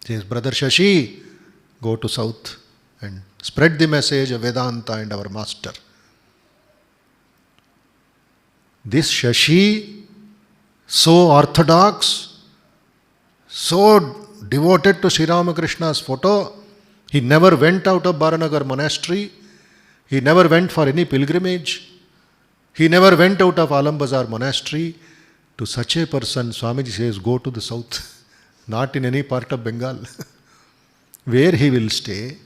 Says, Brother Shashi, go to South and spread the message of Vedanta and our master. This Shashi, so orthodox, so devoted to Sri Ramakrishna's photo, he never went out of Baranagar monastery. He never went for any pilgrimage. He never went out of Alam Bazar monastery. To such a person, Swamiji says, go to the south, not in any part of Bengal. Where he will stay,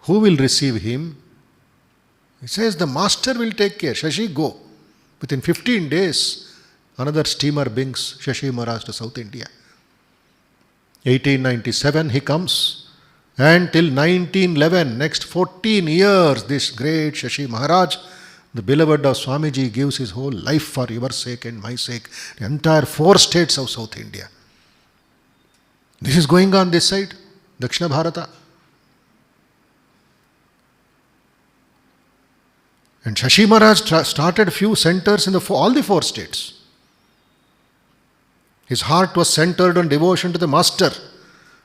who will receive him? He says, the master will take care. Shashi, go. Within 15 days, another steamer brings Shashi Maharaj to South India. 1897, he comes. And till 1911, next 14 years, this great Shashi Maharaj, the beloved of Swamiji, gives his whole life for your sake and my sake, the entire 4 states of South India. This is going on this side, Dakshina Bharata. And Shashi Maharaj started few centers in all the 4 states. His heart was centered on devotion to the master,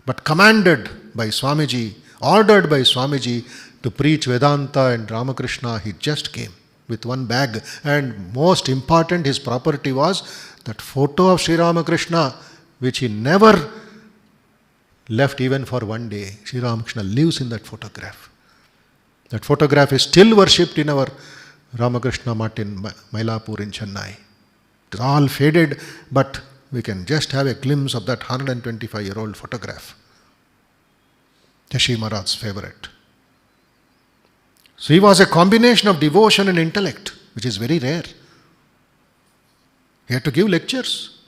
but commanded by Swamiji, ordered by Swamiji to preach Vedanta and Ramakrishna. He just came with one bag, and most important, his property was that photo of Sri Ramakrishna, which he never left even for one day. Sri Ramakrishna lives in that photograph. That photograph is still worshipped in our Ramakrishna Math in Mylapore in Chennai. It's all faded, but we can just have a glimpse of that 125-year-old photograph. Shashi Maharaj's favorite. So he was a combination of devotion and intellect, which is very rare. He had to give lectures.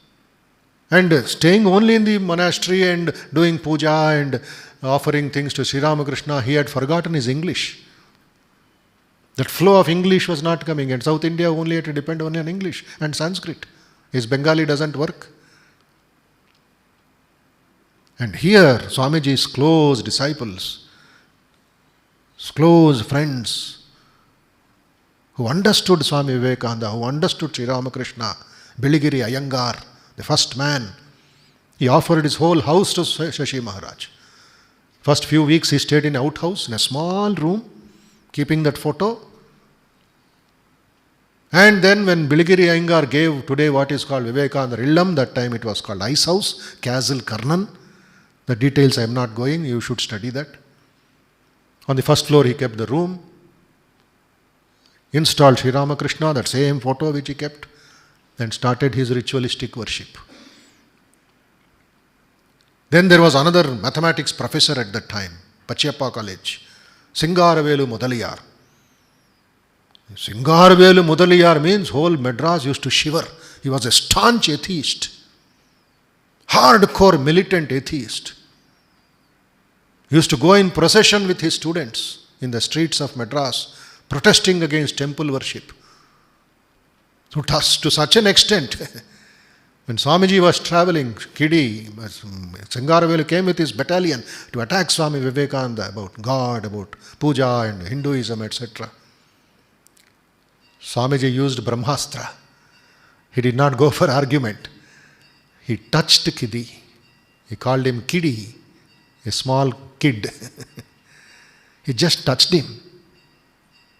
And staying only in the monastery and doing puja and offering things to Sri Ramakrishna, he had forgotten his English. That flow of English was not coming. And South India only had to depend only on English and Sanskrit. His Bengali doesn't work. And here, Swamiji's close disciples, close friends, who understood Swami Vivekananda, who understood Sri Ramakrishna, Biligiri Iyengar, the first man, he offered his whole house to Shashi Maharaj. First few weeks he stayed in an outhouse, in a small room, keeping that photo. And then when Biligiri Iyengar gave today what is called Vivekananda Illam, that time it was called Ice House, Castle Karnan. The details I am not going, you should study that. On the first floor he kept the room, installed Sri Ramakrishna, that same photo which he kept, and started his ritualistic worship. Then there was another mathematics professor at that time, Pachiyappa College, Singaravelu Mudaliyar. Singaravelu Mudaliyar means whole Madras used to shiver. He was a staunch atheist, hardcore militant atheist. He used to go in procession with his students in the streets of Madras, protesting against temple worship. To such an extent, when Swamiji was traveling, Singaravelu came with his battalion to attack Swami Vivekananda about God, about puja and Hinduism, etc. Swamiji used Brahmastra. He did not go for argument. He touched Kidi. He called him Kidi, a small kid. He just touched him.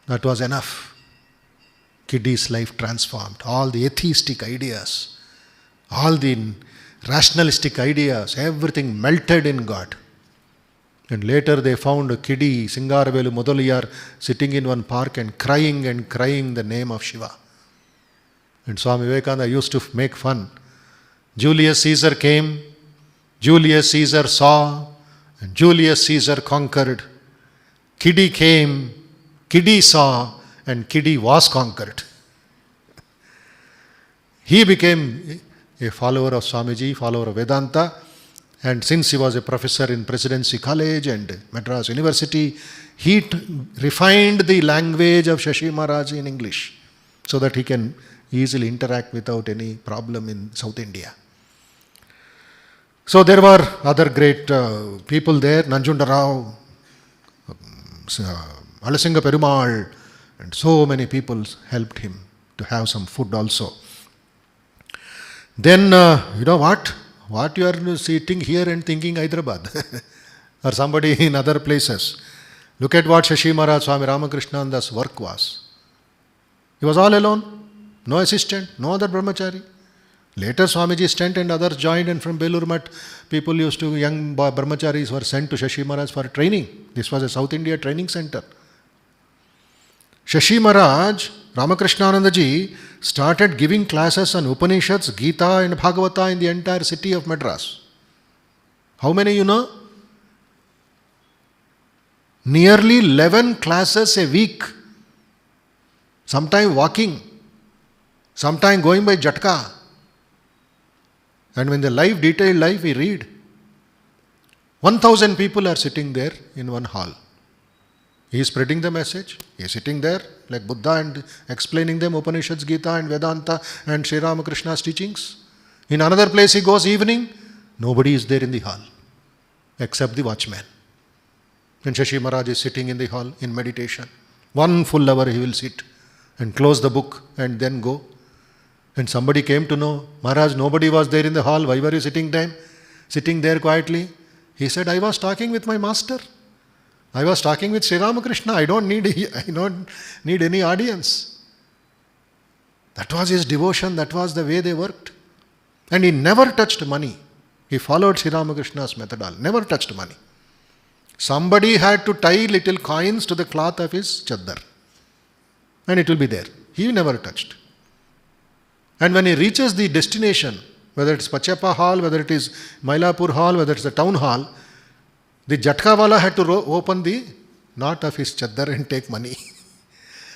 That was enough. Kidi's life transformed. All the atheistic ideas, all the rationalistic ideas, everything melted in God. And later they found Kidi, Singaravelu Mudaliyar, sitting in one park and crying the name of Shiva. And Swami Vivekananda used to make fun. Julius Caesar came, Julius Caesar saw, and Julius Caesar conquered. Kidi came, Kidi saw, and Kidi was conquered. He became a follower of Swamiji, follower of Vedanta, and since he was a professor in Presidency College and Madras University, he refined the language of Shashi Maharaj in English so that he can easily interact without any problem in South India. So there were other great people there, Nanjunda Rao, Alasinga Perumal, and so many people helped him to have some food also. Then, you know what? What you are sitting here and thinking Hyderabad or somebody in other places. Look at what Shashi Maharaj, Swami Ramakrishna's work was. He was all alone, no assistant, no other brahmachari. Later Swamiji Stent and others joined, and from Belur Math, people young brahmacharis were sent to Shashi Maharaj for training. This was a South India training center. Shashi Maharaj, Ramakrishnananda ji, started giving classes on Upanishads, Gita and Bhagavata in the entire city of Madras. How many you know? Nearly 11 classes a week. Sometime walking, sometime going by Jatka. And when the detailed life we read, 1,000 people are sitting there in one hall. He is spreading the message. He is sitting there like Buddha and explaining them Upanishads, Gita and Vedanta and Sri Ramakrishna's teachings. In another place he goes evening, nobody is there in the hall except the watchman. And Shashi Maharaj is sitting in the hall in meditation. 1 full hour he will sit and close the book and then go. And somebody came to know, Maharaj, nobody was there in the hall. Why were you sitting there quietly? He said, I was talking with my master. I was talking with Sri Ramakrishna. I don't need any audience. That was his devotion. That was the way they worked. And he never touched money. He followed Sri Ramakrishna's methodology. Never touched money. Somebody had to tie little coins to the cloth of his chaddar. And it will be there. He never touched. And when he reaches the destination, whether it's Pachappa Hall, whether it is Mailapur Hall, whether it's the town hall, the Jatkawala had to open the knot of his chaddar and take money.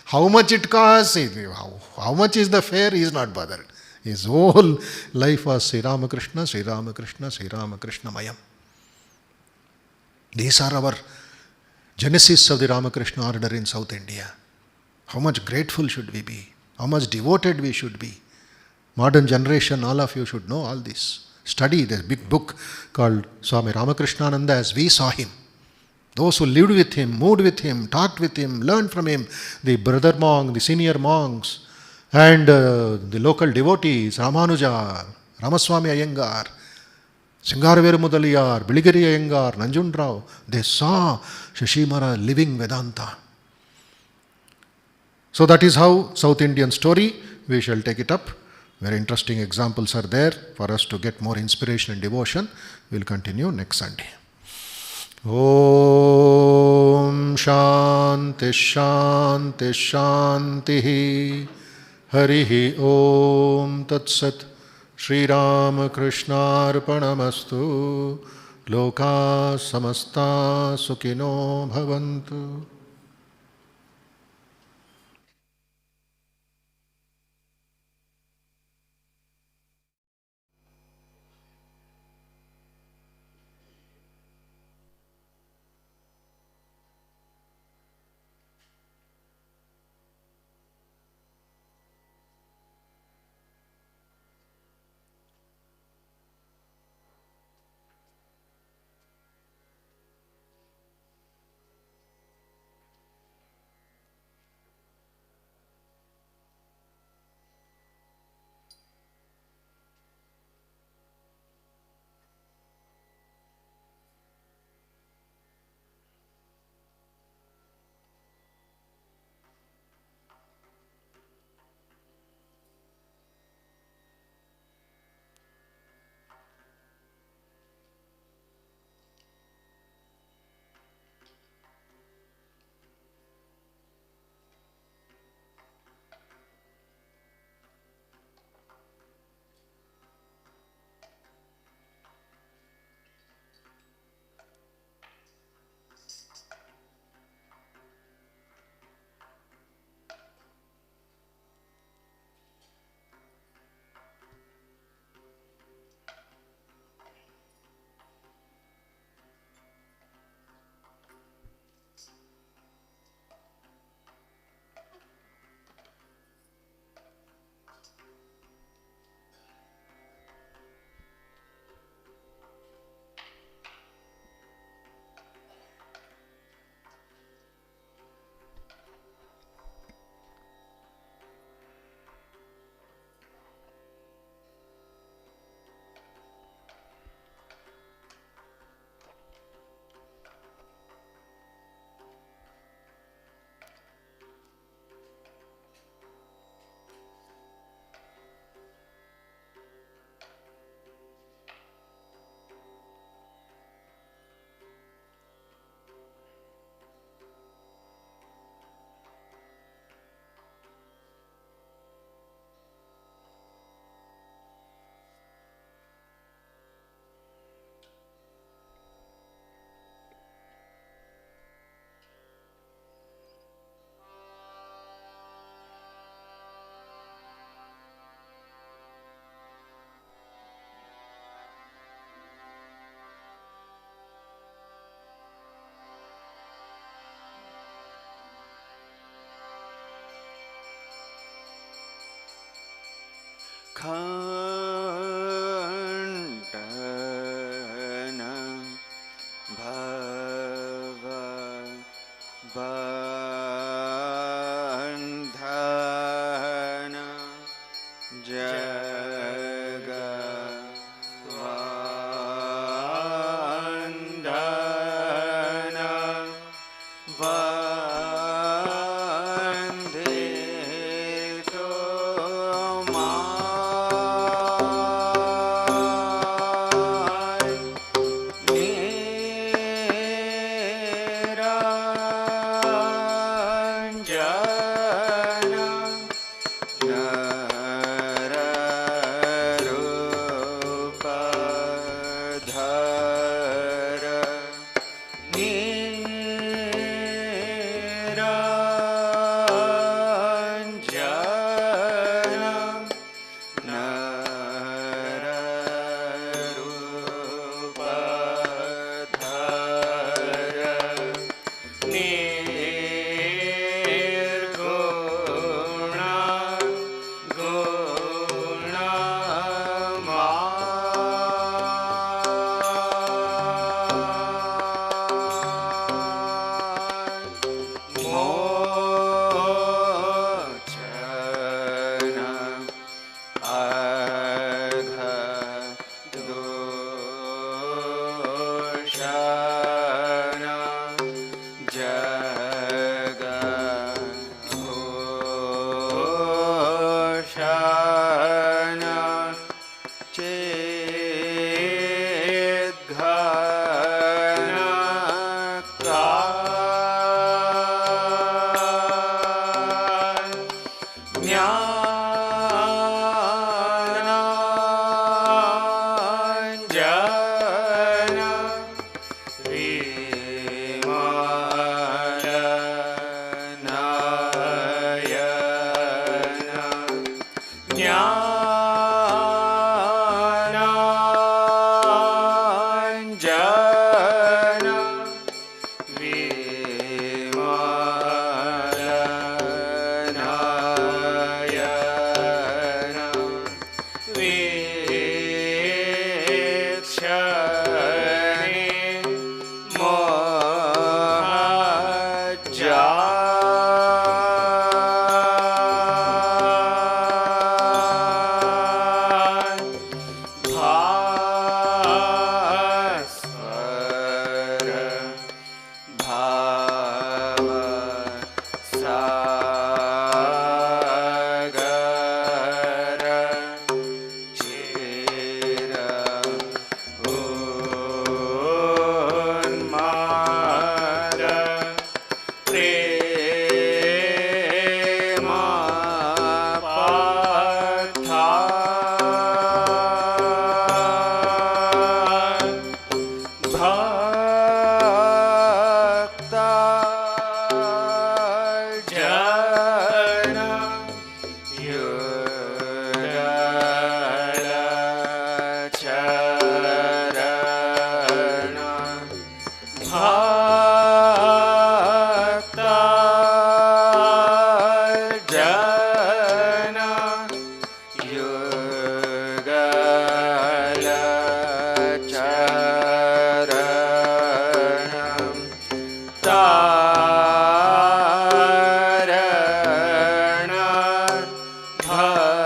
How much it costs, how much is the fare, he is not bothered. His whole life was Sri Ramakrishna, Sri Ramakrishna, Sri Ramakrishna Mayam. These are our genesis of the Ramakrishna order in South India. How much grateful should we be? How much devoted we should be? Modern generation, all of you should know all this. Study this big book called Swami Ramakrishnananda as we saw him. Those who lived with him, moved with him, talked with him, learned from him, the brother monk, the senior monks, and the local devotees, Ramanuja, Ramaswamy Iyengar, Singaraveru Mudaliyar, Biligiri Iyengar, Nanjunrao, they saw Shashimara living Vedanta. So that is how South Indian story, we shall take it up. Very interesting examples are there for us to get more inspiration and devotion. We will continue next Sunday. Om Shanti Shanti Shanti Harihi Om Tat Sat Shri Ramakrishna Arpanamastu Loka Samasta Sukhino Bhavantu. Khandana Bhava Bandhana Jagavandhana Vandito Bhajans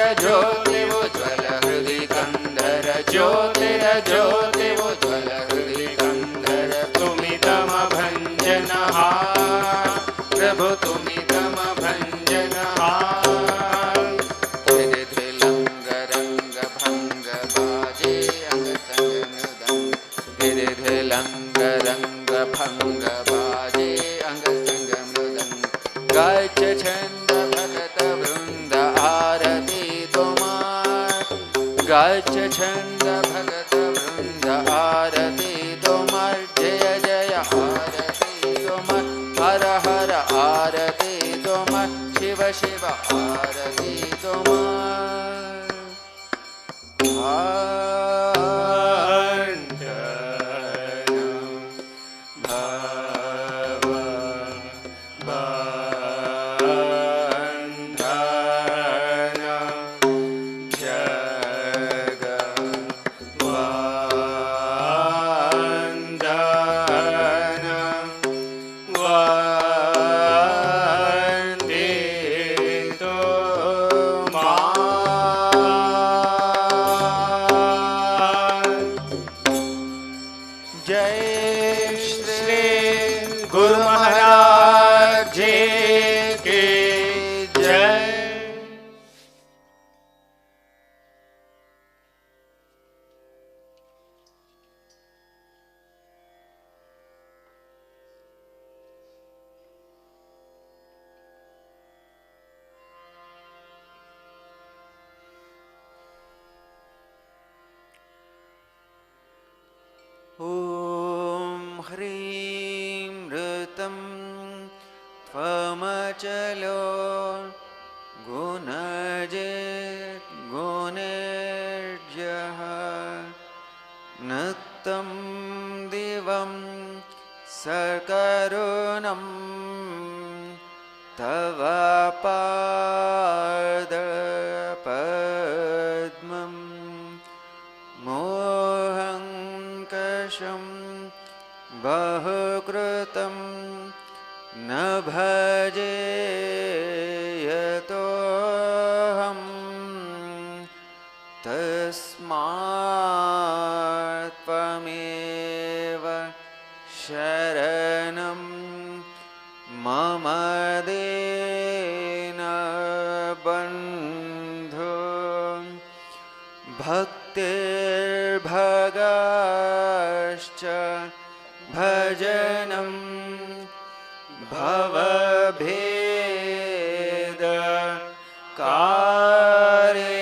ज्योतिर्ज्योतिमुज्ज्वल हृदि ज्योतिरज्योतिरुज्ज्वल हृदि कंधर तुमि तम भंजनः प्रभु तुमि तम भंजनः धिरिधिलंग रंग भंग बाजे अंग संग मृदंग धिरिधिलंग रंग भंग बाजे अंग संग मृदंग गच्छ छंद भगत वृंद आरती तुमार गच्छ छंद भगत वृंद आरती तुमार जय जय आरती तुमार हर हर आरती तुमार शिव शिव आरती तुमार ॐ ह्रीं ऋतं त्वमचलो गुणजित् गुणेर्यः नक्तं दिवं सकरुणं तव पादपद्मं मोहङ्कषं बहुकृतं न भजे यतोऽहं तस्मात् त्वमेव शरणं मम दीनबन्धो भक्तिर्भगश्च भजनं भवभेद कारे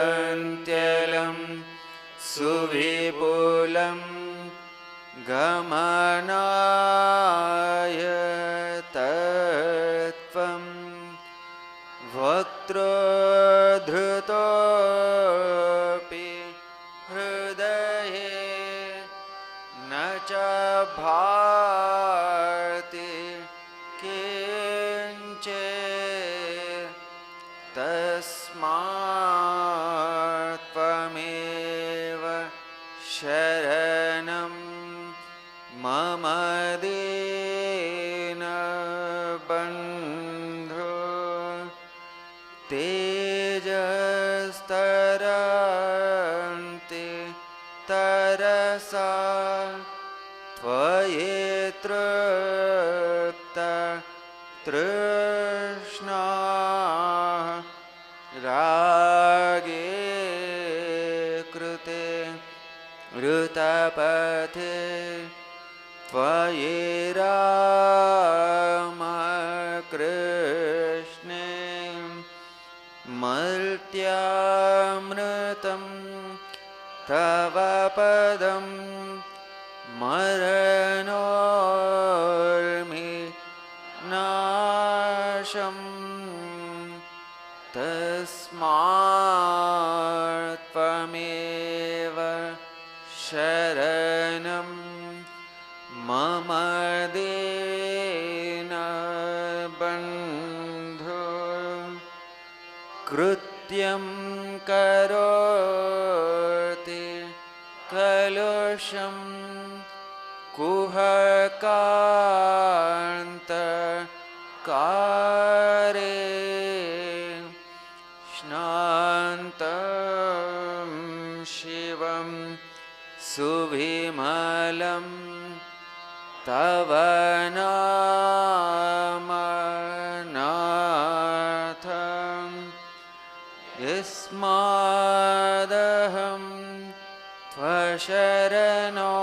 गच्छन्त्यलं सुविपुलं गमनाय तत्त्वं वक्त्रधृतोऽपि हृदये न च भाति किञ्चित् तस्मात् त्वमेव शरणं मम दीनबन्धो तेजस्तरन्ति तरसा त्वयेतृप्ता तृष्णा रागे कृते ऋतपथे त्वयि रामकृष्णे मर्त्यामृतं तव पदं मरणोर्मि नाशं तस्मात् त्वमेव शरणं मम दीनबन्धो कृत्यं करोति कलुषं कुहकान्तकारे शान्तं शिवं सुविमलं तव नामनाथं यस्मादहं त्वशरणो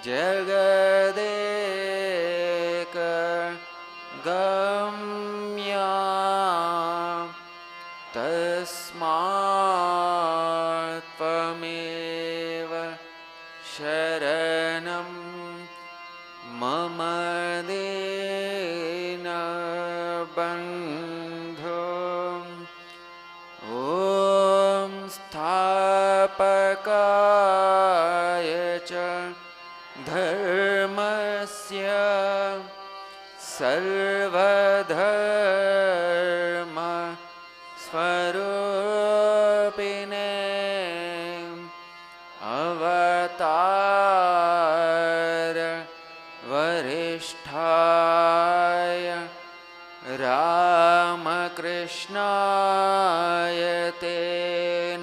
जगदेक गम्या तस्मात् त्वमेव शरणं मम दीनबन्धो ॐ स्थापकाय च धर्मस्य सर्वधर्म स्वरूपिणे अवतार वरिष्ठाय रामकृष्णाय ते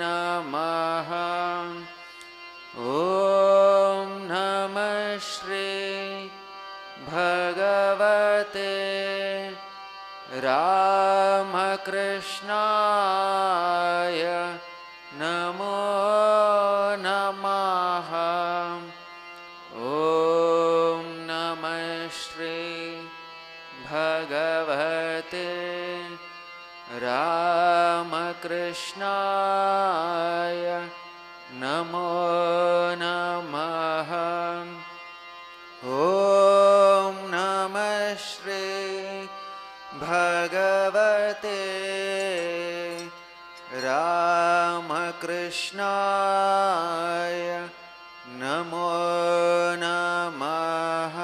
नमः। ॐ नमः श्री भगवते रामकृष्णाय नमो नमः। ॐ नमः श्री भगवते रामकृष्णाय नमो नमः। ॐ नमः श्री भगवते रामकृष्णाय नमो नमः।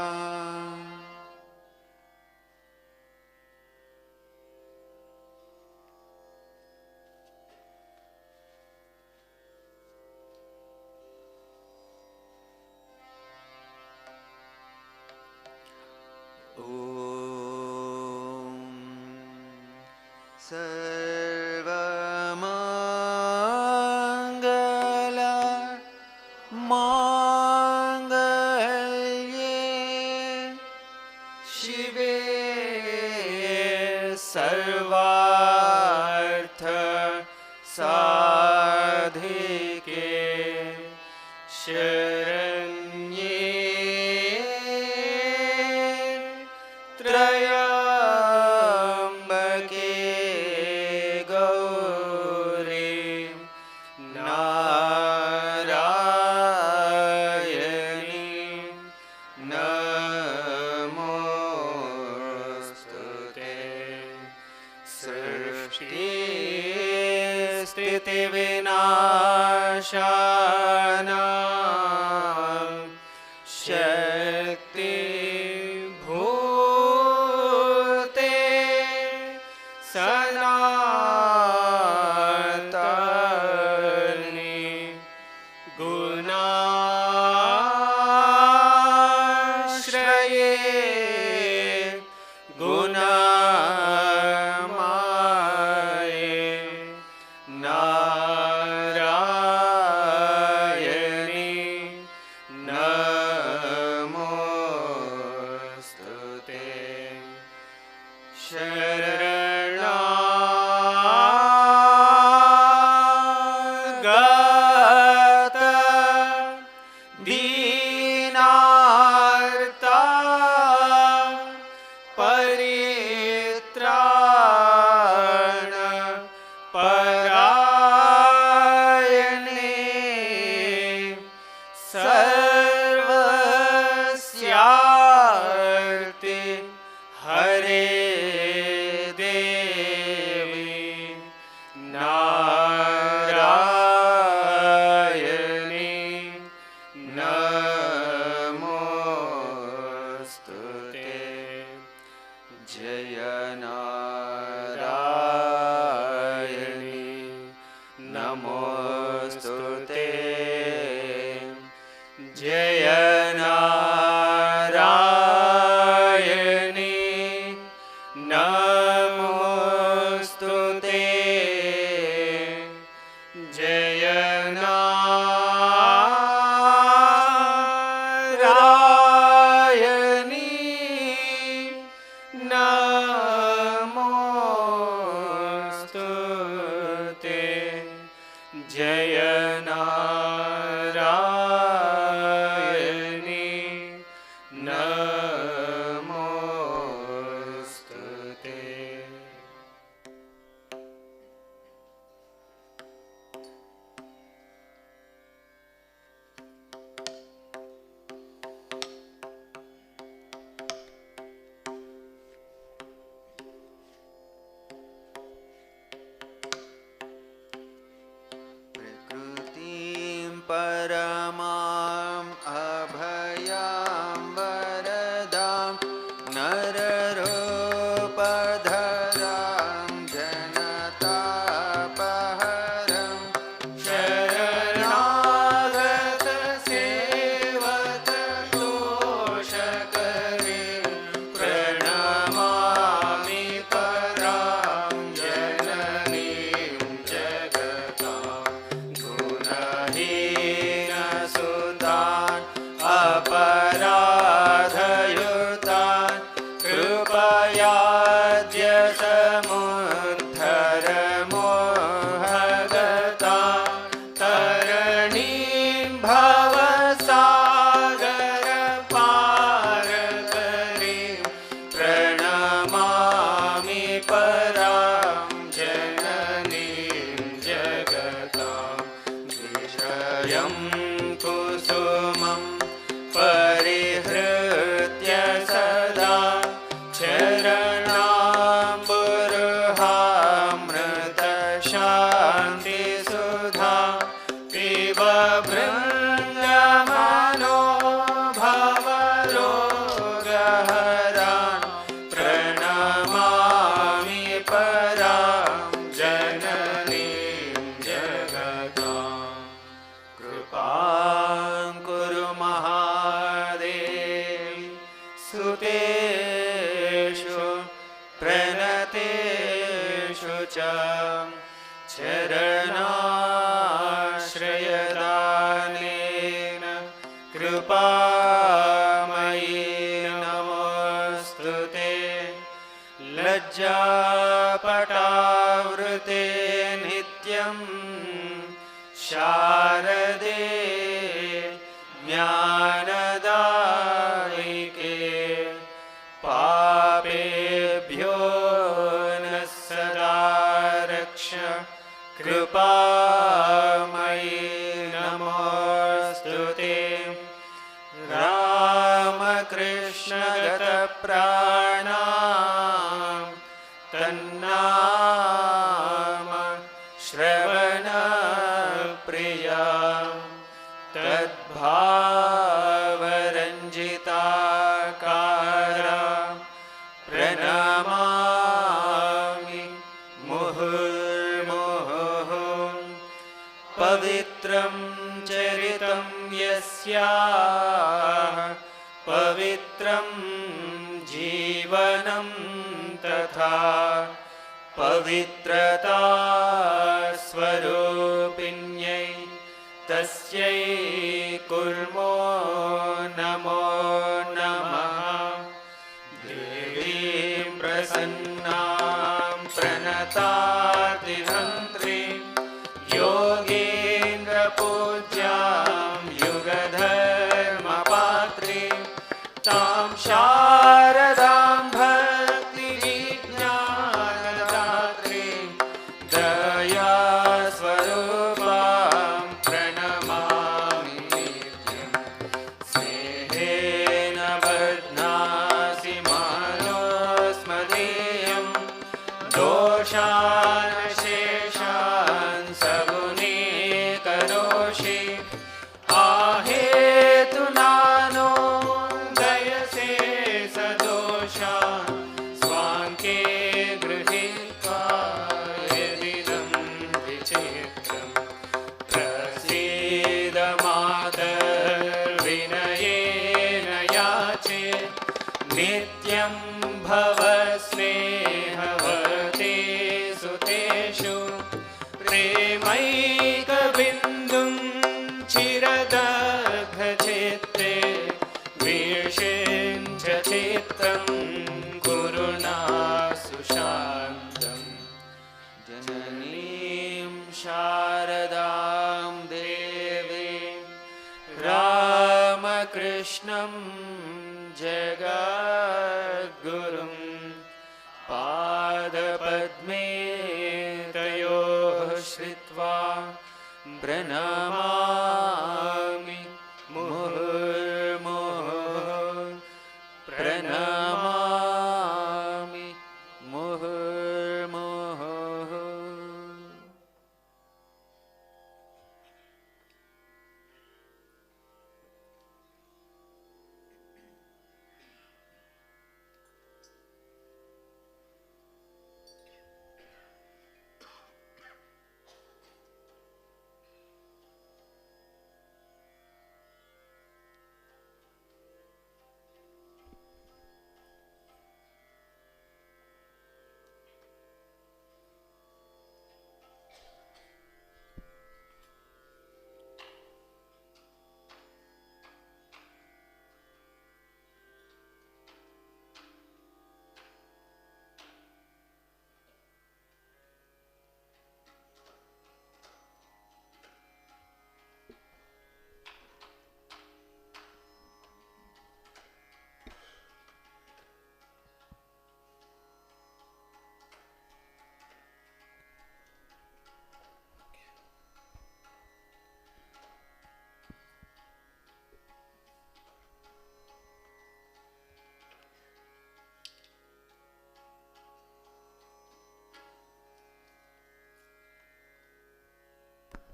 सर्वमङ्गल माङ्गल्ये शिवे सर्वार्थ साधिके शरण्ये त्र्यम्बके गौरी नारायणी नमोस्तुते। सृष्टि स्थितिविनाशानां शक्ति भूते सनातनी गुणाश्रये गुणमाये नारायणी नमोस्तुते। शरणागतः परमां अभयां वरदां नररूपधरां जनतापहरं शरणागत सेवकतोषकरीं प्रणमामि परां जननीं जगतां गुणहीनसुतान् अपराधयुतान् कृपयाद्य समुद्धर मोहगतां तरणीं भवसागरपारकरीं प्रणमामि परां जननीं जगतां विषयं कुसुमं परिहृत्य सदा चरणाम्बुरुहामृतशान्तिसुधा पिब बृन्दमनो भवरोगहरान् प्रणमामि परां जननीं जगतां कृपां कुरु महादेव सुतेषु प्रणतेषु च चरणाश्रयदानेन कृपामयि नमोऽस्तु ते लज्जापटावृते नित्यं शारदे ज्ञानदायिके पापेभ्यो नः सदा रक्ष कृपामयि नमोऽस्तु ते रामकृष्णगतप्राणां तन्नाम श्रवणप्रिया तद्भावरञ्जिताकारा प्रणमामि मुहुर्मुहुः पवित्रं चरितं यस्याः पवित्रं जीवनं तथा पवित्रता स्वरूपिण्यै तस्यै कुर्मो नमो नमः देवीं प्रसन्नां प्रणतातिहन्त्रीं योगीन्द्रपूज्यां युगधर्मपात्रीं तां शारदां भक्तिविज्ञानदात्रीं दयास्वरूपां प्रणमामि नित्यं स्नेहेन बध्नासि मानोस्मदीयं दोषान् शेषान् सगुणीकरोषि आहेतुनानो दयसे सदोषान् स्वाङ्के गृहीत्वा यदिदं विचित्रं प्रसीद मातर्विनयेन याचे नित्यं भव स्नेहवते सुतेषु प्रेमैकबिन्दुं चिरदग्धचित्ते विषिञ्च चित्तं कुरुणा सुशान्तम् जननीं शारदां देवीं रामकृष्णं जगद्गुरुं पादपद्मे तयोः श्रित्वा प्रणमामि मुहुर्मुहुः प्रणमामि मुहुर्मुहुः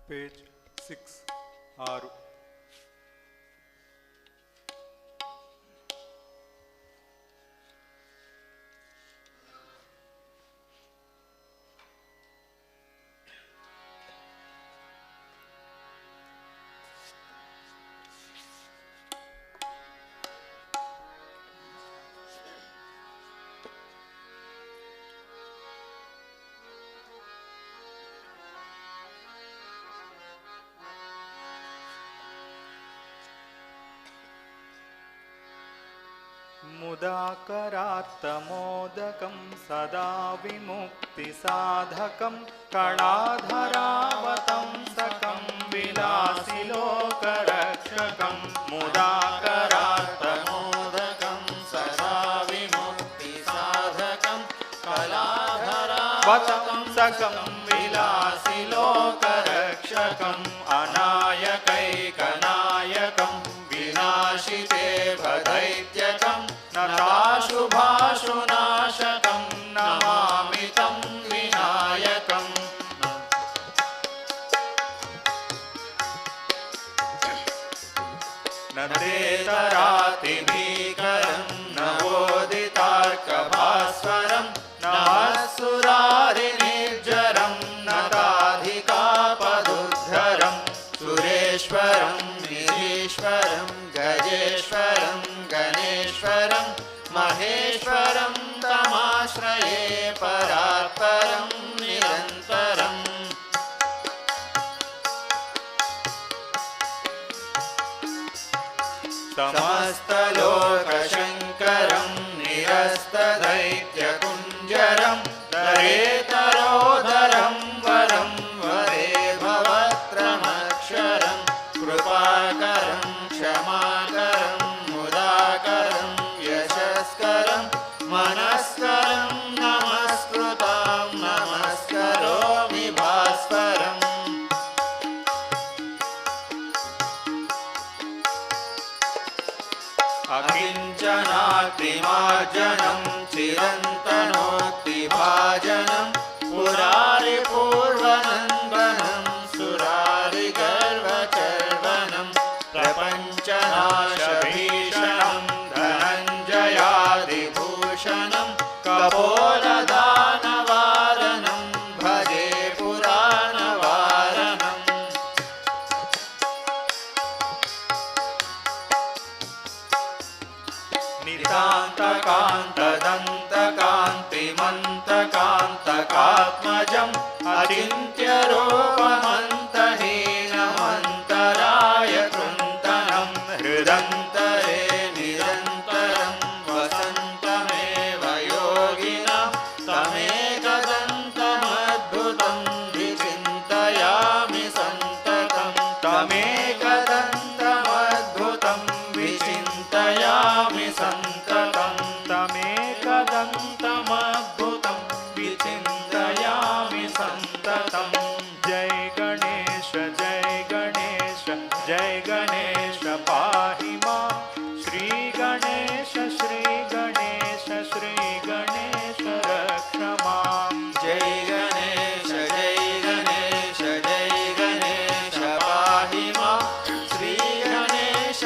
ಪೇಜ್ 6. मुदाकरात्तमोदकं सदा विमुक्तिसाधकं कणाधरावतंसकं विलासिलोकरक्षकं मुदाकरात्तमोदकं सदा विमुक्तिसाधकं कलाधरावतंसकं विलासिलोकरक्षकम् अनायकैकनायकं विनाशिते भदैत्यकं नताशुभाशुनाशकं नमामि तं विनायकम् न तेतरातिभीकरं नवोदितार्कभास्वरं नमस्सुरारिनिर्जरं नताधिकापदुद्धरं सुरेश्वरं निरीश्वरं गजेश्वरं गणेश्वरं महेश्वरं तमाश्रये परात्परं निरन्तरम् समस्तलोकशङ्करं निरस्तदैत्यकुञ्जरं दरेतरोधरं वरं वरे भवत्रमक्षरं कृपाकरं क्षमाकरं मुदाकरं यशस्करं मनस्करं नमस्कृतां नमस्करोमि भास्वरम् अकिञ्चनातिमार्जनं चिरन्तनोक्तिभाजनं पुरारिपूर्वनन्दनं सुरारिगर्वचर्वनं प्रपञ्चनाशभीषणं धनञ्जयादिभूषणं कपोलदानवारणं भजे पुराणवारणम् नितान्तकान्तदन्तकान्तिमन्तकान्तकात्मजम् अचिन्त्यरूपमन्तहीनमन्तराय कृन्तनं हृदन्तरे निरन्तरं वसन्तमेव योगिनं तमेकदन्तमद्भुतं विचिन्तयामि सन्ततं तमेकदन्तमद्भुतं विचिन्तयामि सन्ततं तमेकदन्तमद्भुतं विचिन्तयामि सन्ततं जय गणेश जय गणेश पाहि मां श्री गणेश रक्ष मां जय गणेश पाहि मां श्री गणेश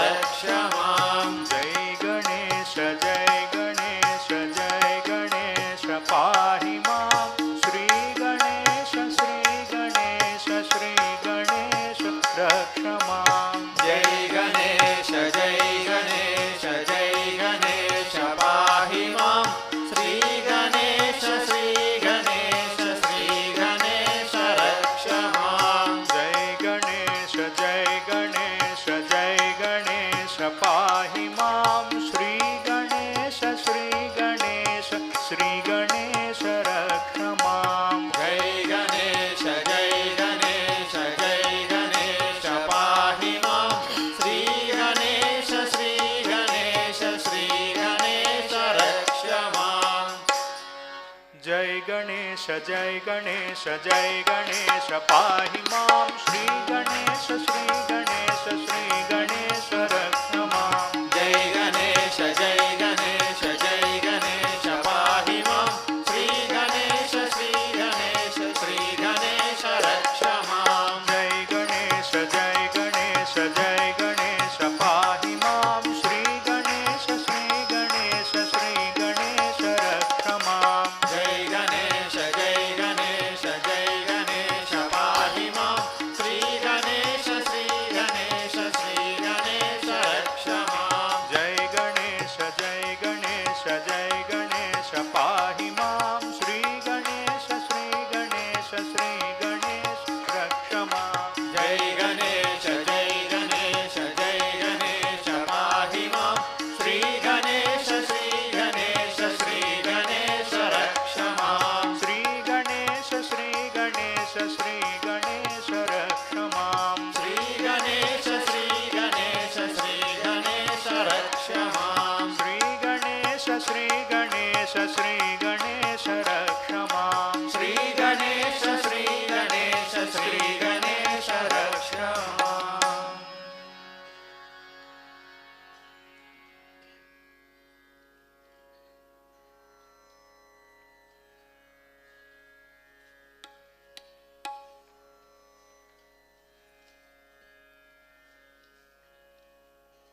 रक्ष मां जय गणेश पाहि मां श्री गणेश रक्ष मां जय गणेश पाहि मां श्री गणेश रक्ष मां जय गणेश पाहि मां श्री गणेश रक्ष मां जय गणेश पाहि मां श्री गणेश रक्ष मां जय गणेश पाहि मां श्री गणेश रक्ष मां जय गणेश पाहि मां श्री गणेश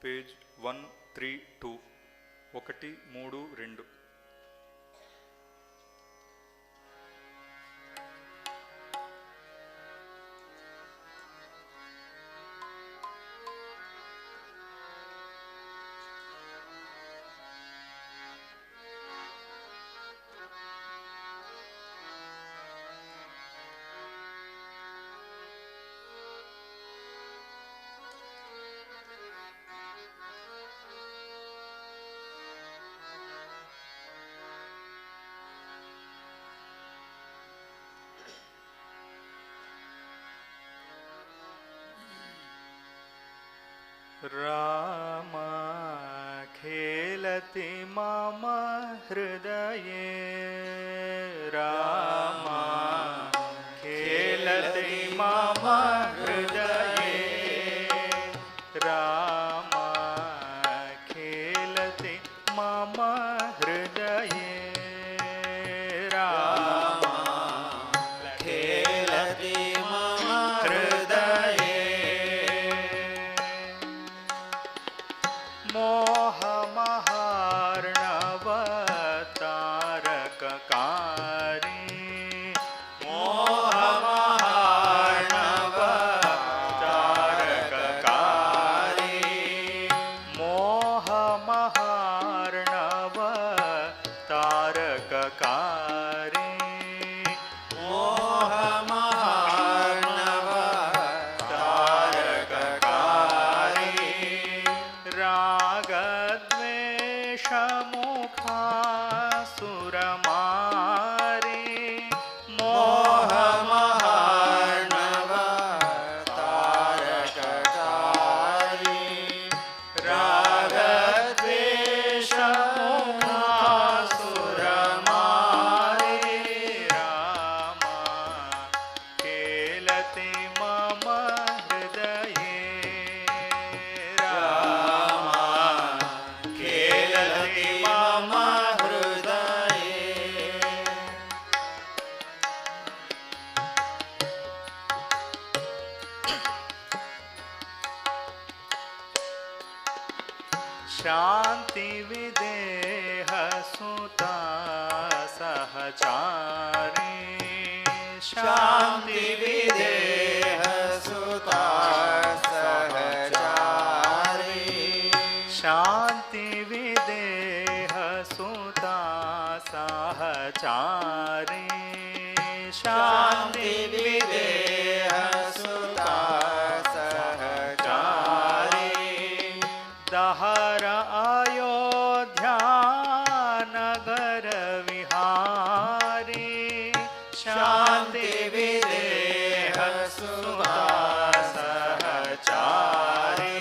పేజ్ 132 132. राम खेलति मम हृदये, राम खेलति मम हृदये, राम खेलति मम हृदये, राम खेलति मम हृदये। मोहमहार्णव तारककारी, मोहमहार्णव तारककारी, मोहमहार्णव तारककारी, मोहमहार्णव तारककारी, रागद्वेषमुखासुरमारी, मोहमहार्णव तारककारी, रागद्वेषमुखासुरमारी, राम खेलति मम हृदये, राम खेलति मम हृदये। शांति विदेह सुता सहचारी, शांति विदेह सुता सहचारी, शांति विदेह सुता सहचारी, शांति विदेह सुता सहचारी, दहर अयोध्या नगर विहारी, शांति विदेह सुता सहचारी,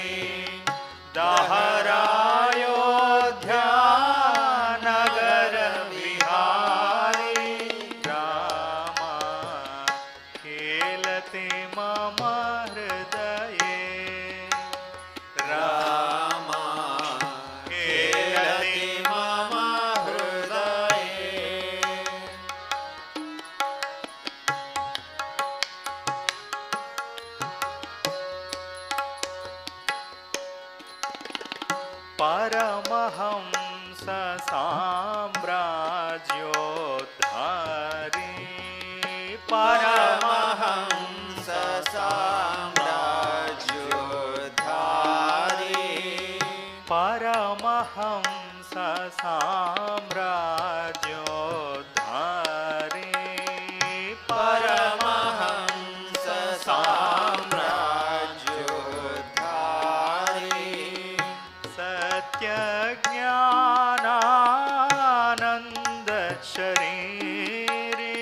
दहर अयोध्या नगर विहारी, राम खेलति मम हृदये, राम खेलति मम हृदये। परमहंस साम्राज्योद्धारी, परमहंस साम्राज्योद्धारी, परमहंस साम्राज्योद्धारी, परमहंस साम्राज्योद्धारी, सत्यज्ञानानंद शरीरी,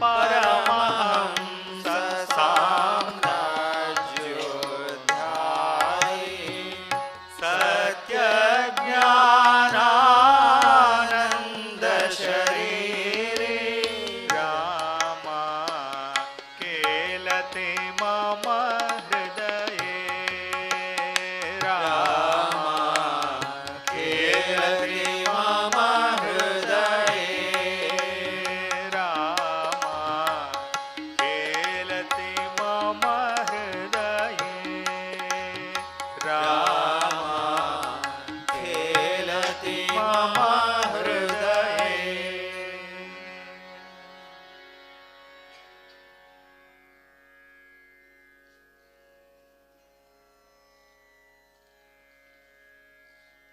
परमहंस साम्राज्योद्धारी, सत्यज्ञानानंद शरीरी, राम खेलति मम हृदये, राम खेलति मम हृदये।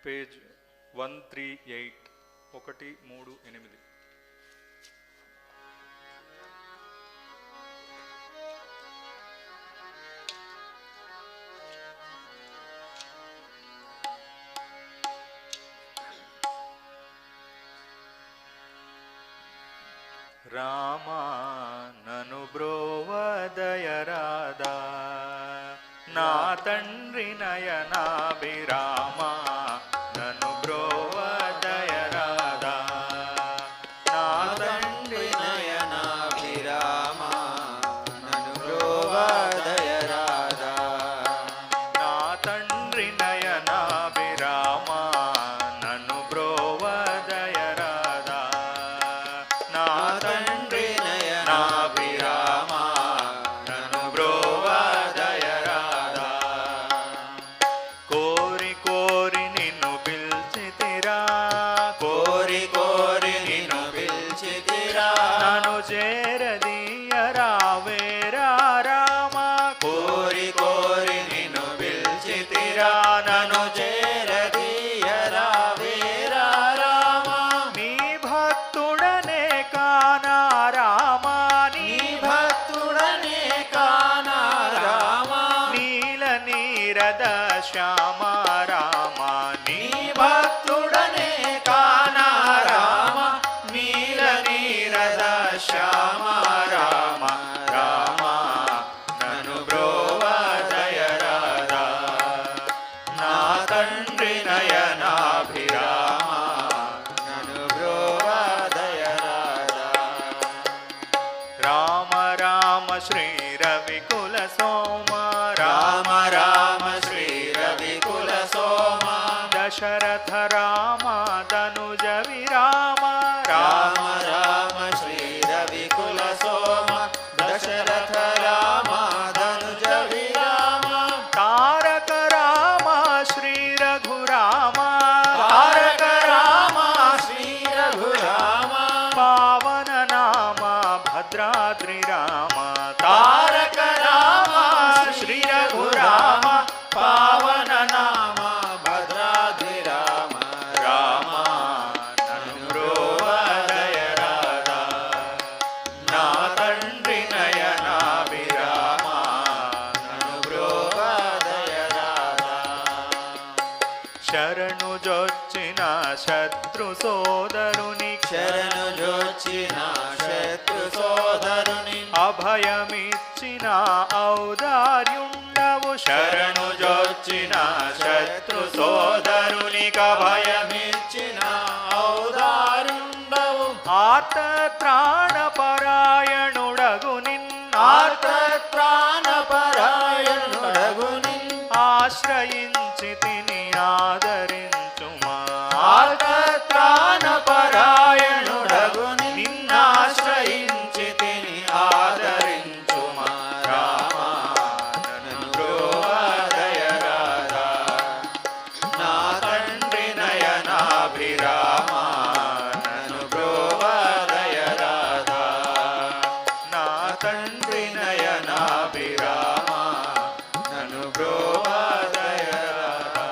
పేజ్ 138 138. రామా నను బ్రోవదయరాదా నా తండ్రి నయనాభిరామా నను బ్రోవదయరాదా నా తండ్రి నయనాభిరామా నను బ్రోవదయరాదా నా తండ్రి నయనాభిరామా నను బ్రోవదయరాదా నా తండ్రి నయనాభిరామా నను బ్రోవదయరాదా కోరి కోరి నిన్ను పిలిచితిరా కోరి కోరి నిన్ను పిలిచితిరా నన్ను చేరదీయరావేరా రామా కోరి కోరి నిన్ను పిలిచితిరా నన్ను చేరదీయరా వీరా రామా నీ భక్తుడనే కానా రామా నీ నీ భక్తుడనే కానా రామా నీల నీరద శ్యామ రామా నీ నీ భక్తుడనే కానా రామా నీల నీరద శ్యామ రామ రామా నన్ను బ్రోవదయరాదా నా తండ్రి నయనాభిరామా నన్ను బ్రోవదయరాదా రామ రామ శ్రీ రవికుల సోమ రామ రామ శ్రీ రవికుల సోమ దశరథ రామ ధనుజ విరామ రామ రామ శ్రీ రవికుల సోమ దశరథ రామ ధనుజ విరామ తారక రామ శ్రీ రఘురామ తారక రామ శ్రీ రఘురామ పావన నామ భద్రాద్రి రామ తారక రామ శ్రీ రఘురామ పావన నామ భద్రాద్రి రామ రామ నన్ను బ్రోవదయరాదా నా తండ్రి నయనాభిరామ నన్ను బ్రోవదయరాదా శరణు జొచ్చిన శత్రు సోదరుని శరణు జోచిన శత్రు సోదరుని అభయమిచ్చిన ఔదార్యుండవు శరణు జోచిన శత్రు సోదరునికి అభయమిచ్చిన ఔదారుండవు ఆర్త త్రాణ పరాయణుడగు ఆర్తత్రాణ పరాయణుడగు ఆశ్రయించి తిని ఆదరించుమా ఆర్తత్రాణ పరాయణుడగు నిన్నాశ్రయించి తిని ఆదరించుమా రామా నన్ను బ్రోవదయరాదా నా తండ్రి నయనాభిరామా నన్ను బ్రోవదయరాదా నా తండ్రి నయనాభిరామా నన్ను బ్రోవదయరాదా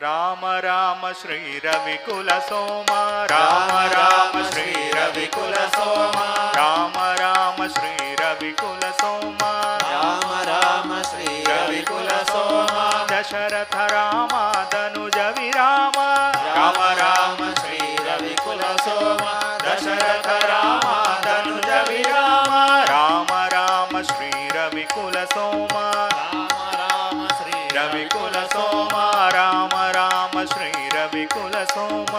రామ రామ శ్రీ రవికుల సోమ రామ రామ శ్రీ రవికుల సోమ రామ రామ శ్రీ రవికుల సోమ రామ రామ శ్రీ రవికుల సోమ దశరథ రామ ధనుజ విరామ రామ రామ శ్రీ రవికుల సోమ దశరథ రామ ధనుజ విరామ రామ రామ శ్రీ రవికుల సోమ రామ రామ శ్రీ రవికుల సోమ రామ రామ శ్రీ రవికుల సోమ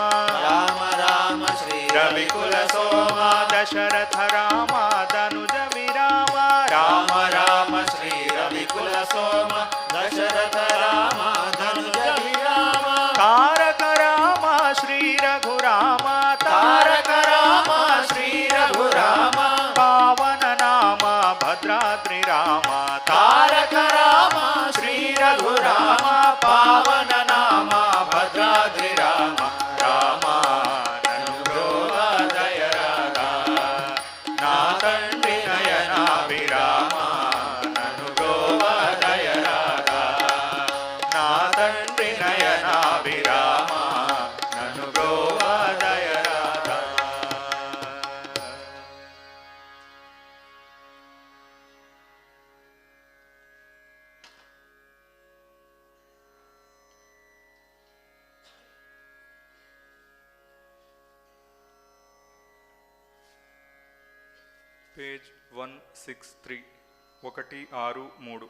రామ రామ శ్రీ రవికుల సోమ దశరథ రామ ధనుజ విరామ రామ రామ శ్రీ రవికుల సోమ దశరథ రామ ధనుజ విరామ తారక రామ శ్రీ రఘురామ తారక రామ శ్రీ రఘురామ పావన నామ భద్రాద్రి రామ తారక రామ శ్రీ రఘురామ పావన నామ భద్రాద్రి రామ రామ నన్ను బ్రోవదయరాదా నా పేజ్ 163 163.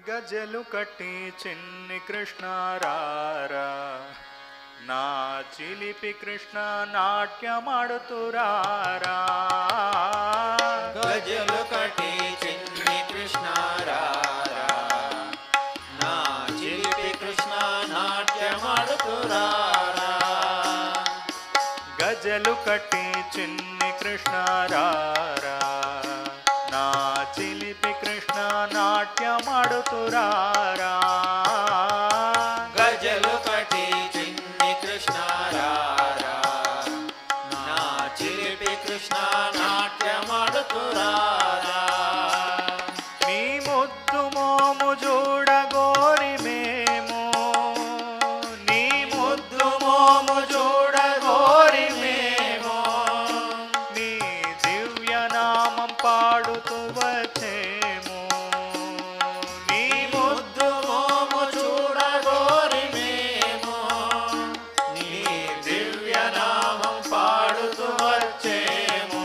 గజలు కట్టి చిన్ని కృష్ణారారా, నా చిలిపి కృష్ణ నాట్యమాడుతురారా. గజలు కట్టి చిన్ని కృష్ణారారా, నా చిలిపి కృష్ణ నాట్యమాడుతురారా. గజలు కట్టి చిన్ని కృష్ణారారా, నా చిలిపి కృష్ణ నాట్యమాడుతురారా. గజలు కట్టి చిన్ని కృష్ణారారా, నా చిలిపి కృష్ణ నాట్యమాడుతురారా. నీ ముద్దు మోము చూడగోరి మేము, నీ ముద్దు మోము చూడగోరి మేము, నీ దివ్య నామం పాడుతూ వచ్చేము. నీ ముద్దు మోము చూడగోరి మేము, నీ దివ్య నామం పాడుతూ వచ్చేము.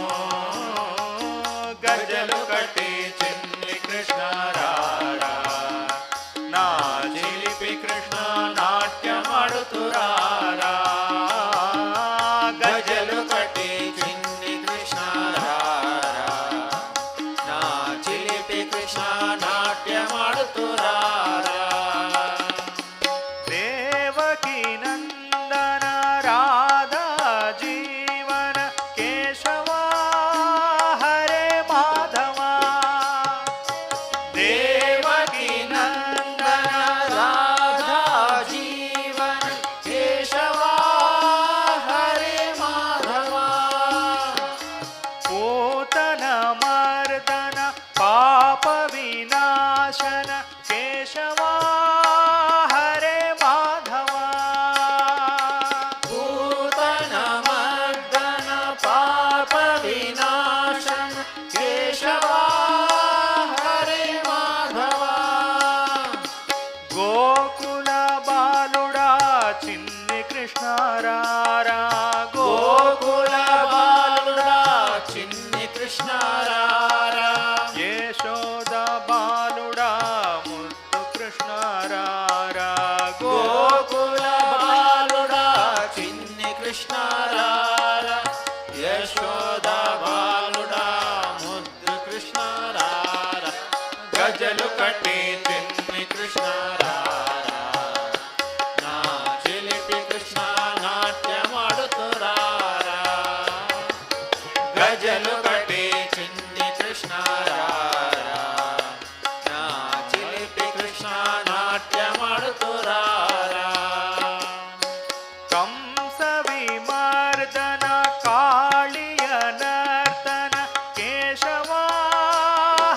గజలు కట్టి చిన్ని కృష్ణారారా, నా చిలిపి కృష్ణ నాట్యమాడుతురారా. గజలు కట్టి చిన్ని కృష్ణారారా, నా చిలిపి కృష్ణ నాట్యమాడుతురారా. దేవకీ నందన రాధా జీవన కేశవా హరే మాధవా. దేవకీ నందన రాధా జీవన కేశవా హరే మాధవా. పూతన మర్దన పాప వినాశన కేశవా హరే మాధవా. పూతన మర్దన పాప వినాశన కేశవా హరే మాధవా. గోకుల బాలుడా చిన్ని కృష్ణారారా, గోకుల బాలుడా చిన్ని కృష్ణారారా, యశోద బాలుడా ముద్దు కృష్ణారారా. గోకుల బాలుడా చిన్ని కృష్ణారారా, యశోద బాలుడా ముద్దు కృష్ణారారా. గజలు కట్టి చిన్ని కృష్ణారారా, నా చిలిపి కృష్ణ నాట్యమాడుతురారా. గజలు కట్టి చిన్ని కృష్ణారారా, నా చిలిపి కృష్ణ నాట్యమాడుతురారా. కంస విమర్దన కాళియ నర్తన కేశవా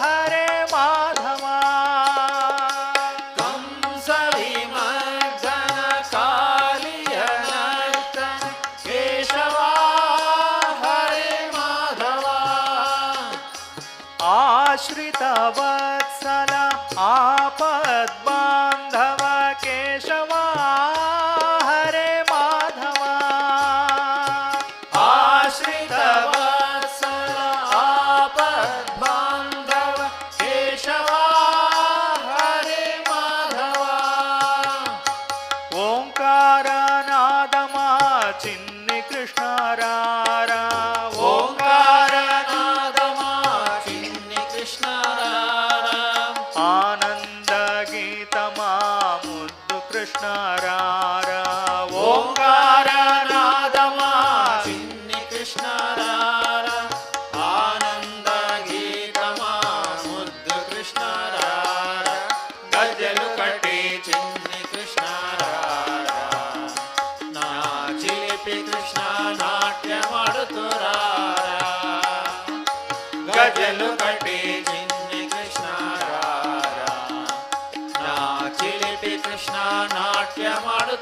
హరే మాధవా. కంస విమర్దన కాళియ నర్తన కేశవా హరే మాధవా. ఆశ్రిత వత్సల ఆపద్బాంధవ కేశవా హరే మాధవా. ఆశ్రిత వత్సల ఆపద్బాంధవ కేశవా హరే మాధవా. ఓంకారనాదమా చిన్ని కృష్ణారారా, ఓంకారనాదమా చిన్ని కృష్ణారారా, ఆనంద గీతమా ముద్దు కృష్ణారారా. ఓంకారనాదమా చిన్ని కృష్ణారారా, ఆనంద గీతమా ముద్దు కృష్ణారారా. గజలు కట్టి చిన్ని కృష్ణారారా, నా చిలిపి కృష్ణ నాట్యమాడుతురారా. గజలు కట్టి చిన్ని కృష్ణారారా, నా చిలిపి కృష్ణ నాట్యమాడుతురారా.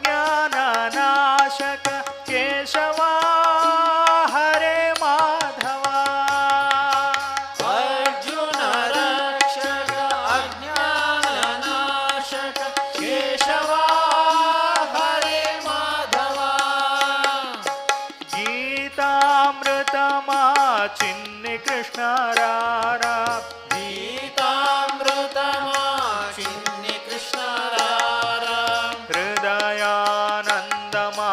अज्ञाननाशक केशवा हरे माधवा अर्जुन रक्षक अज्ञाननाशक केशवा हरे माधवा गीतामृतमा चिन्नि कृष्ण रारा गीतामृतमा चिन्नि कृष्ण रारा हृदयानन्दमा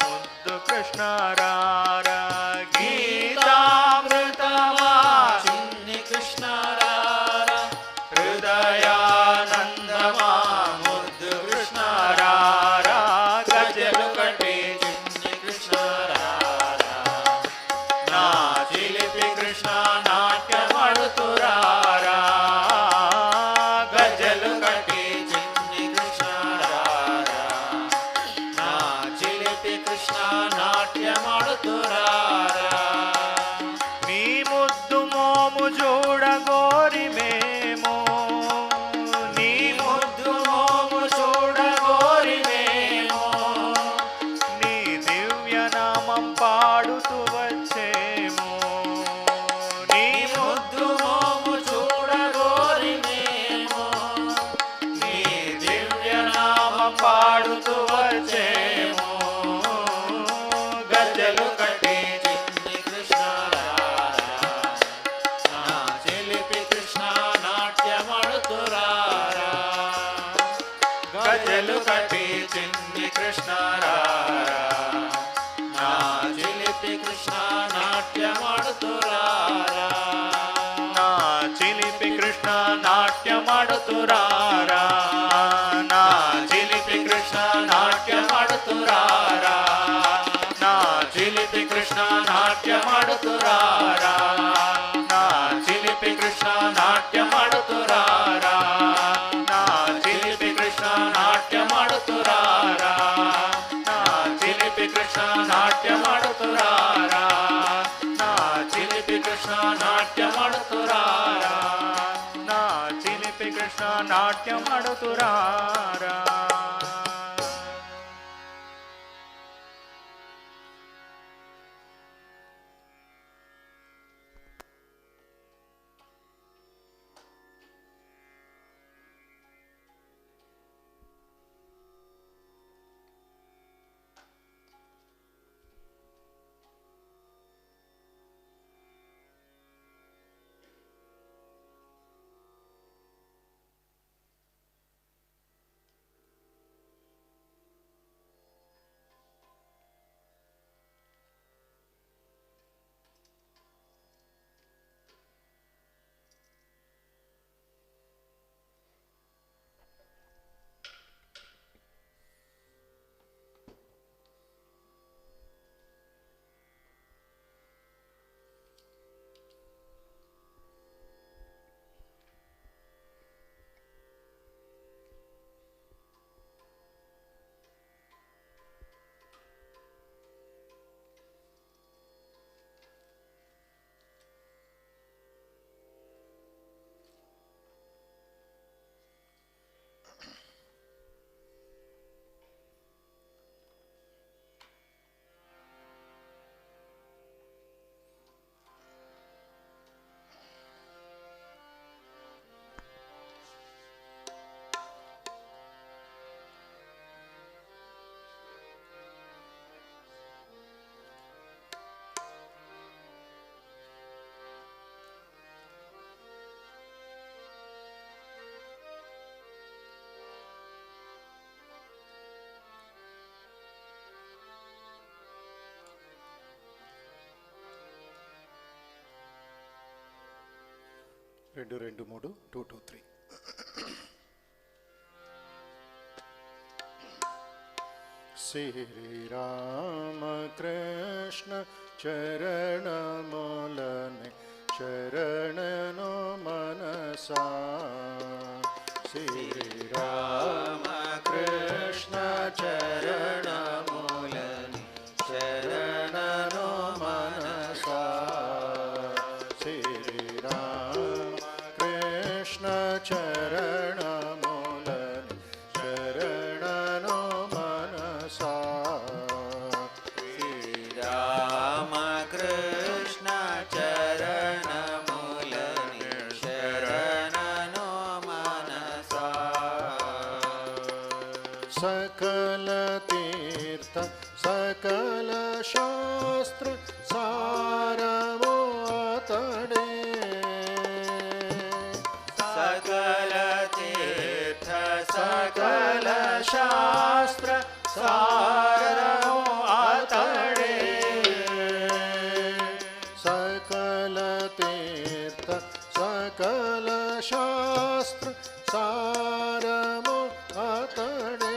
मुद्दु कृष्ण रारा गीतामृतमा चिन्नि कृष्ण रारा हृदयानन्दमा मुद्दु कृष्ण रारा గజలు गजलु కట్టి చిన్ని కృష్ణ రారా నా చిలిపి కృష్ణ నాట్యమడుతురారా గజలు కట్టి చిన్ని కృష్ణ రారా నా చిలిపి కృష్ణ నాట్యమడుతురారా నీ ముద్దు మోము చూడగోరి మేము నీ ముద్దు మోము చూడగోరి మేము నీ దివ్య నామం పాడుతూ వచ్చేము నీ ముద్దు మోము చూడగోరి మేము నీ దివ్య నామం పాడుతూ వచ్చేము గజ్జలు కట్టి చిన్ని కృష్ణ రారా నా చిలిపి కృష్ణ నాట్యమడుతురారా గజ్జలు కట్టి చిన్ని కృష్ణ రారా నా చిలిపి కృష్ణ నాట్యమడుతురారా నా చిలిపి కృష్ణ నాట్యమాడుతురారా నా చిలిపి కృష్ణ నాట్యమాడుతురారా నా చిలిపి కృష్ణ నాట్యమాడుతురారా నా చిలిపి కృష్ణ నాట్యమాడుతురారా నా చిలిపి కృష్ణ నాట్యమాడుతురారా నా చిలిపి కృష్ణ నాట్యమాడుతురారా నా చిలిపి కృష్ణ నాట్యమాడుతురారా నా చిలిపి కృష్ణ నాట్యమాడుతురారా రెండు రెండు మూడు 2 2 3 శ్రీరామకృష్ణ చరణములనే శరణను మనసా శ్రీరామకృష్ణ చరణములనే శరణను మనసా శ్రీరామకృష్ణ చరణములనే శరణను మనసా सकल तीर्थ सकल शास्त्र सारमो आतडे सकल तीर्थ सकल शास्त्र सारमो आतडे सकल तीर्थ सकल शास्त्र सारमो आतडे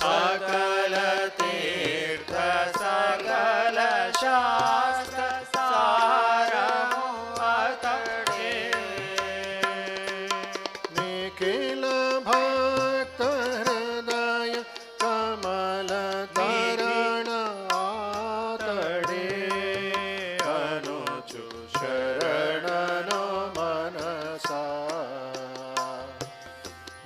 सकल तीर्थ सकल शास्त्र सारमो आतडे निखिल भक्त हृदय कमल तरण आतडे अनुचु शरणनो मनसा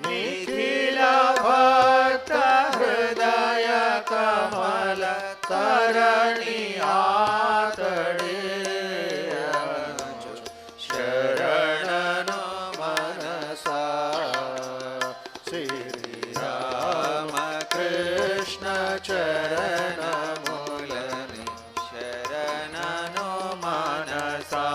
निखिल भक्त हृदय कमल तरणि आतडे शरणनो मनसा श्री राम कृष्ण चरण मूलनि शरणनो मनसा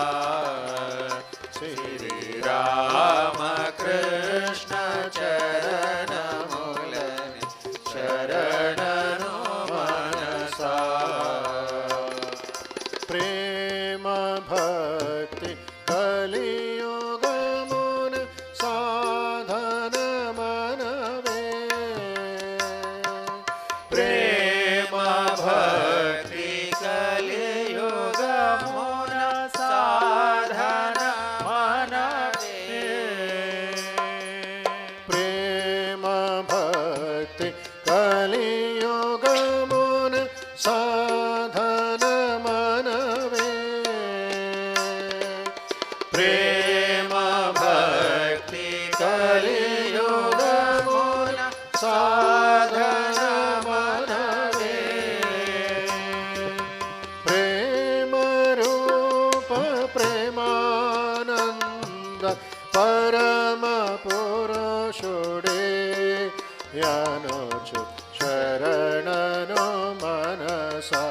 श्री राम कृष्ण चरण मूलनि शरणनो मनसा प्रेम भक्ति कलियुग मुन साधन मनवे प्रेम भक्ति कलियुग मुन साधन मनवे प्रेम भक्ति कलियुग मुन साधन मनवे प्रेम भक्ति कलियुग मुन साधन मनवे प्रेम रूप प्रेमानंद परम पुरुषुडे यानुचु शरणनो मनसा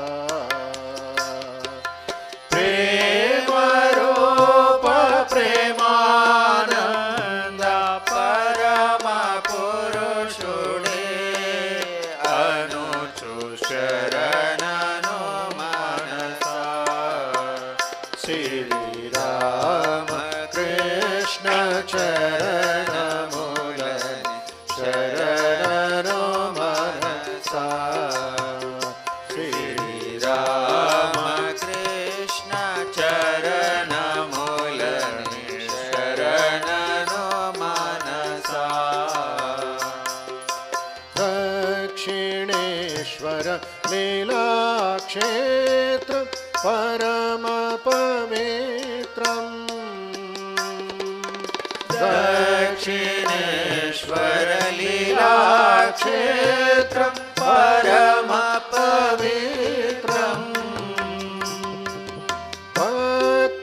प्रेम रूप प्रेमानंद परम पुरुषुडे अनुचु शरणनो मनसा श्री राम कृष्ण चरण मूलनि शरणनो मनसा श्री राम कृष्ण चरण मूलनि शरणनो मनसा दक्षिणेश्वर लीला क्षेत्र परम पवित्रम् दक्षिणेश्वर लीला क्षेत्र परम पवित्रम्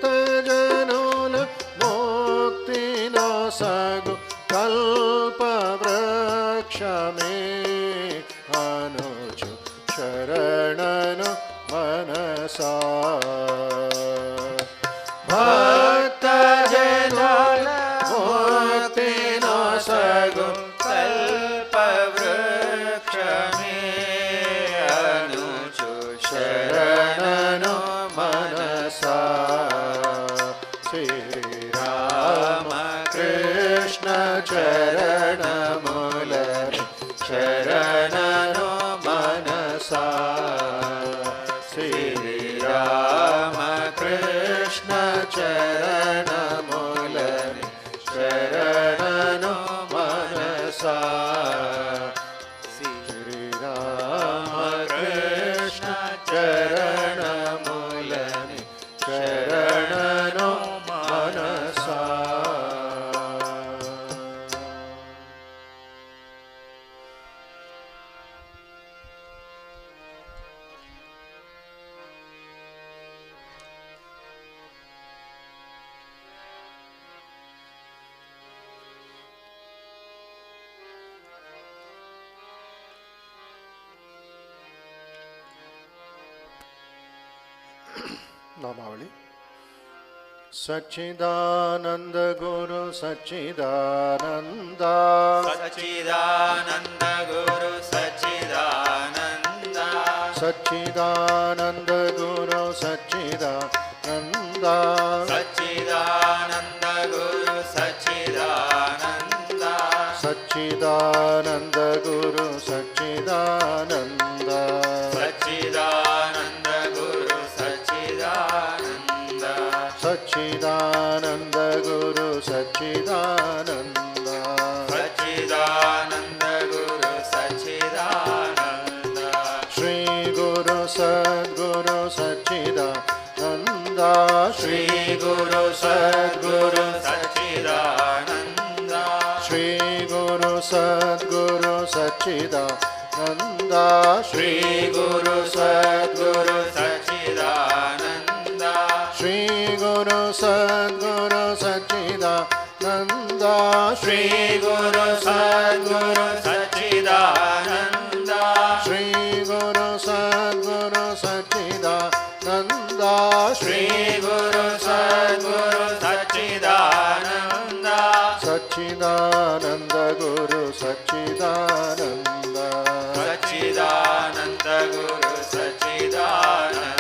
भक्तजनोल मुक्तिनो सगु कल्पवृक्ष मे अनुचु शरणनो मनसा भक्तजनोल मुक्तिनो सगु कल्पवृक्ष मे अनुचु शरणनो मनसा श्री राम कृष्ण चरण मूलनि शरणनो मनसा श्री राम नामावली. Sachidananda Guru Sachidananda. Sachidananda Guru Sachidananda. Sachidananda Guru Sachidananda. Sachidananda Guru Sachidananda. Sachidananda Guru Sachidananda. Sachidananda Guru Sachidananda. Sachidananda Guru Sachidananda. Sachidananda Guru Sachidananda. Shri Guru Sadguru Sachidananda. Shri Guru Sadguru Sachidananda. Shri Guru Sadguru Sachidananda. Shri Guru Sadguru Sachidananda. Shri Guru Sadguru Sachidananda. Shri Guru Sadguru Sachidananda. Shri Guru Sadguru Sachidananda. Shri Guru Sadguru Sachidananda. Sachidananda Guru Sachidananda. Sachidananda Guru Sachidananda.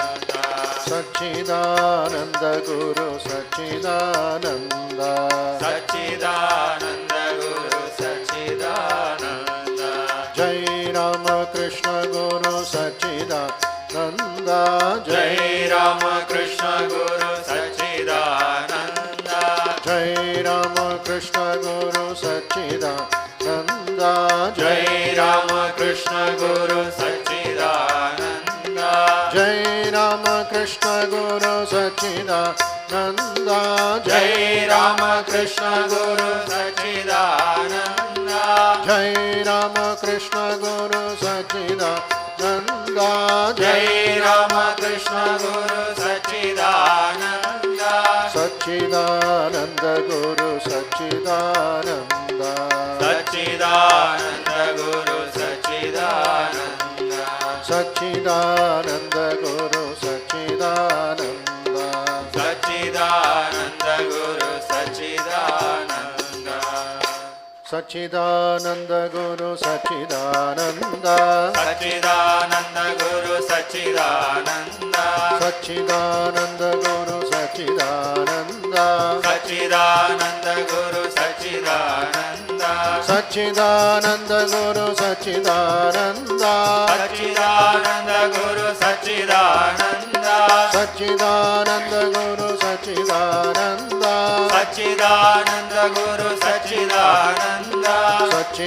Sachidananda Guru Sachidananda. Sachidananda Guru Sachidananda. Jai Ramakrishna Guru Sachidananda. Jai Ramakrishna Guru Sachidananda. Jai Ramakrishna Guru Sachidananda. Jai Ramakrishna Guru Sachidananda. Jai Ramakrishna Guru Sachidananda. Jai Ramakrishna Guru Sachidananda. Jai Ramakrishna Guru Sachidananda. Jai Ramakrishna Guru Sachidananda. Sachidananda Guru Sachidananda. Sachidananda Guru Sachidananda. Sachidananda Guru Sachidananda. Sachidananda Guru Sachidananda. Sachidananda Guru Sachidananda. Sachidananda Guru Sachidananda. Sachidananda Guru Sachidananda. Sachidananda Guru Sachidananda. Sachidananda Guru Sachidananda. Sachidananda Guru Sachidananda. Sachidananda Guru Sachidananda. Sachidananda Guru Sachidananda.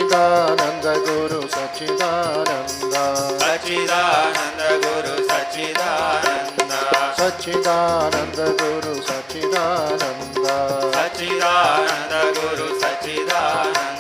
Sachidananda Guru Sachidananda. Sachidananda Guru Sachidananda. Sachidananda Guru Sachidananda. Sachidananda Guru Sachidananda.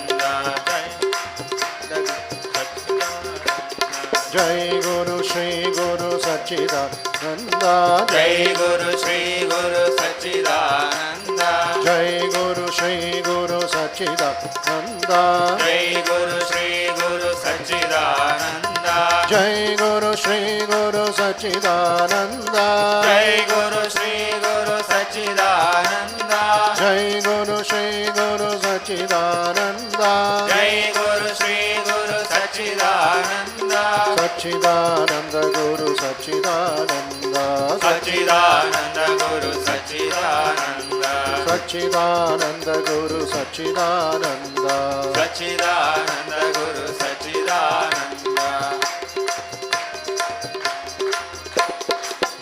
Jai Guru Shri Guru Sachidananda. Jai Guru Shri Guru Sachidananda. Jai Guru Shri Guru Sachidananda. Jai Guru Shri Guru Sachidananda. Jai Guru Shri Guru Sachidananda. Jai Guru Shri Guru Sachidananda. Jai Guru Shri Guru Sachidananda. Jai Guru Shri Guru Sachidananda. Sachidananda Guru Sachidananda. Sachidananda Guru Sachidananda. Sachidananda Guru Sachidananda. Sachidananda Guru Sachidananda.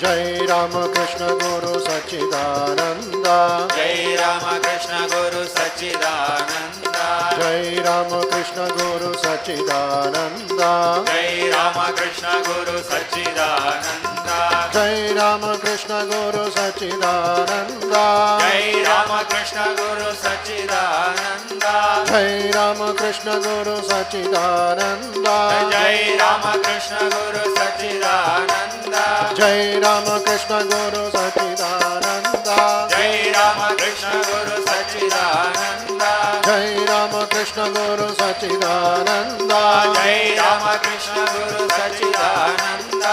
Jai Ramakrishna Guru Sachidananda. Jai Ramakrishna Guru Sachidananda. Jai Ramakrishna Guru Sachidananda. Jai Ramakrishna Guru Sachidananda. Jai Ramakrishna Guru Sachidananda. Jai Ramakrishna Guru Sachidananda. Jai Ramakrishna Guru Sachidananda. Jai Ramakrishna Guru Sachidananda. Jai Ramakrishna Guru Sachidananda. Jai Ramakrishna Guru Sachidananda. Jai Ramakrishna Guru Sachidananda. Jai Ramakrishna Guru Sachidananda.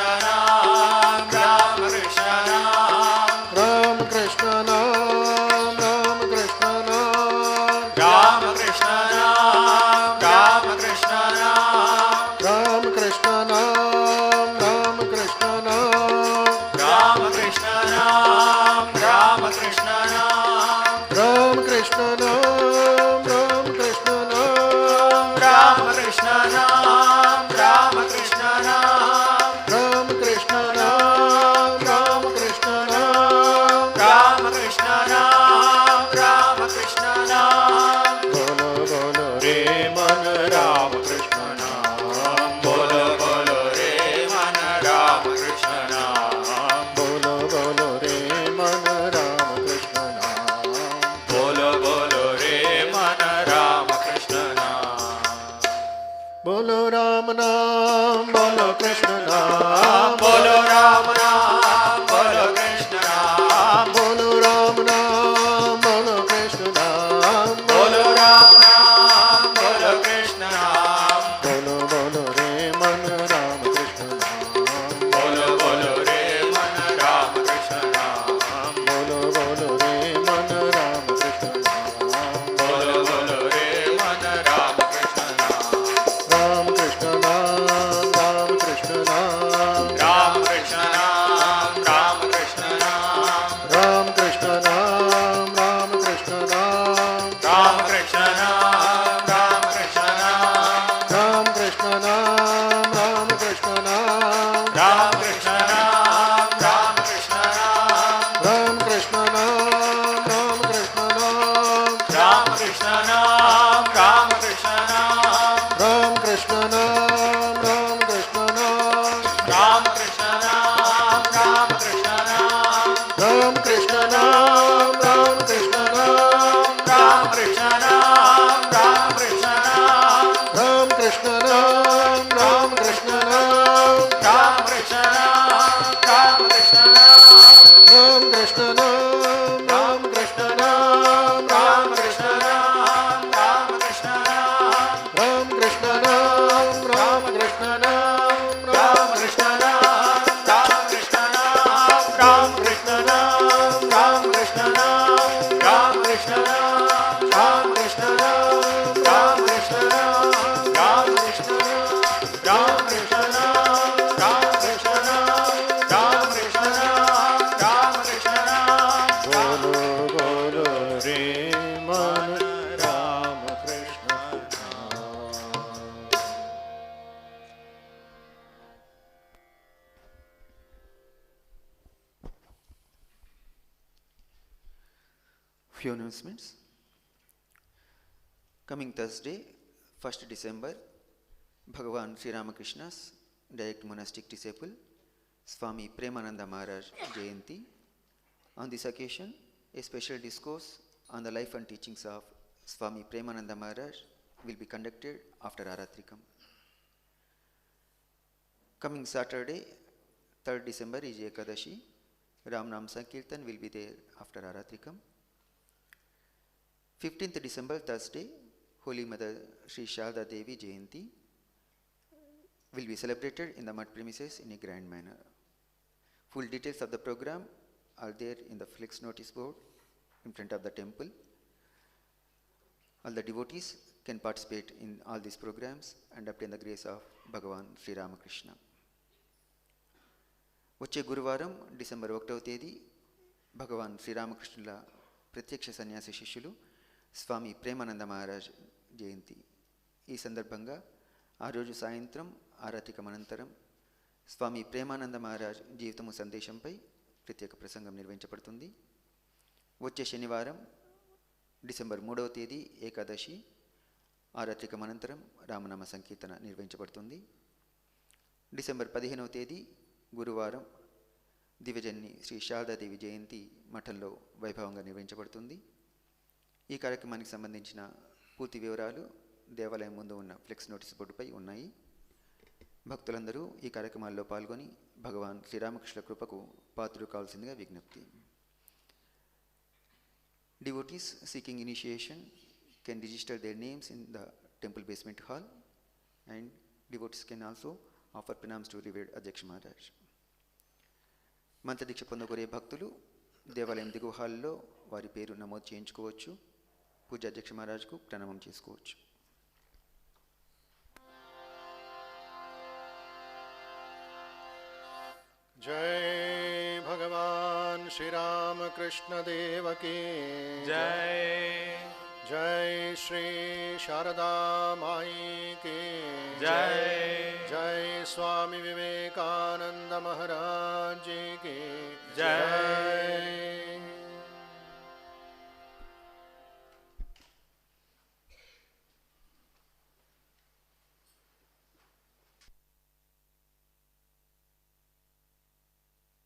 Ram Krishna Nam, Ram Krishna Nam, Ram Krishna Nam, Ram Krishna Nam, Ram Krishna Nam, Ram Krishna Nam, Ram Krishna Nam, Ram Krishna Nam, Ram Krishna Nam, Ram Krishna Nam, Ram Krishna Nam, Ram Krishna Nam, Ram Krishna Nam, Ram Krishna Nam, Ram Krishna Nam, Ram Krishna Nam, Ram Krishna Nam, Ram Krishna Nam. Bolo bolo re man Ram Krishna Nam. Few announcements. Coming Thursday, 1st December, Bhagavan Sri Ramakrishna's direct monastic disciple, Swami Premananda Maharaj Jayanti. On this occasion, a special discourse on the life and teachings of Swami Premananda Maharaj will be conducted after Aaratrikam. Coming Saturday, 3rd December is Ekadashi. Ram Nam Sankirtan will be there after Aaratrikam. 15th December, Thursday, Holy Mother Sri Sharda Devi Jayanti will be celebrated in the mud premises in a grand manner. Full details of the program are there in the flex notice board in front of the temple. All the devotees can participate in all these programs and obtain the grace of Bhagavan Sri Ramakrishna. వచ్చే గురువారం December 1వ తేదీ భగవాన్ శ్రీరామకృష్ణుల ప్రత్యక్ష సన్యాసి శిష్యులు స్వామి ప్రేమానంద మహారాజ్ జయంతి. ఈ సందర్భంగా ఆ రోజు సాయంత్రం ఆరాత్రికం అనంతరం స్వామి ప్రేమానంద మహారాజ్ జీవితము సందేశంపై ప్రత్యేక ప్రసంగం నిర్వహించబడుతుంది. వచ్చే శనివారం డిసెంబర్ 3వ తేదీ ఏకాదశి ఆరాత్రికం అనంతరం రామనామ సంకీర్తన నిర్వహించబడుతుంది. డిసెంబర్ 15వ తేదీ గురువారం దివ్యజన్ని శ్రీ శారదాదేవి జయంతి మఠంలో వైభవంగా నిర్వహించబడుతుంది. ఈ కార్యక్రమానికి సంబంధించిన పూర్తి వివరాలు దేవాలయం ముందు ఉన్న ఫ్లెక్స్ నోటీస్ బోర్డుపై ఉన్నాయి. భక్తులందరూ ఈ కార్యక్రమాల్లో పాల్గొని భగవాన్ శ్రీరామకృష్ణ కృపకు పాత్రులు కావాల్సిందిగా విజ్ఞప్తి. Devotees seeking initiation can register their names in the temple basement hall, and devotees can also offer pranams to revered Adhyaksha Maharaj. మంత్రదీక్ష పొందగోరే భక్తులు దేవాలయం దిగువ హాల్లో వారి పేరు నమోదు చేయించుకోవచ్చు. పూజ అధ్యక్ష మహారాజ్కు ప్రణామం చేసుకోవచ్చు. जय भगवान श्री रामकृष्ण देव की जय जय श्री शारदा माई की जय जय स्वामी विवेकानंद महाराज जी की जय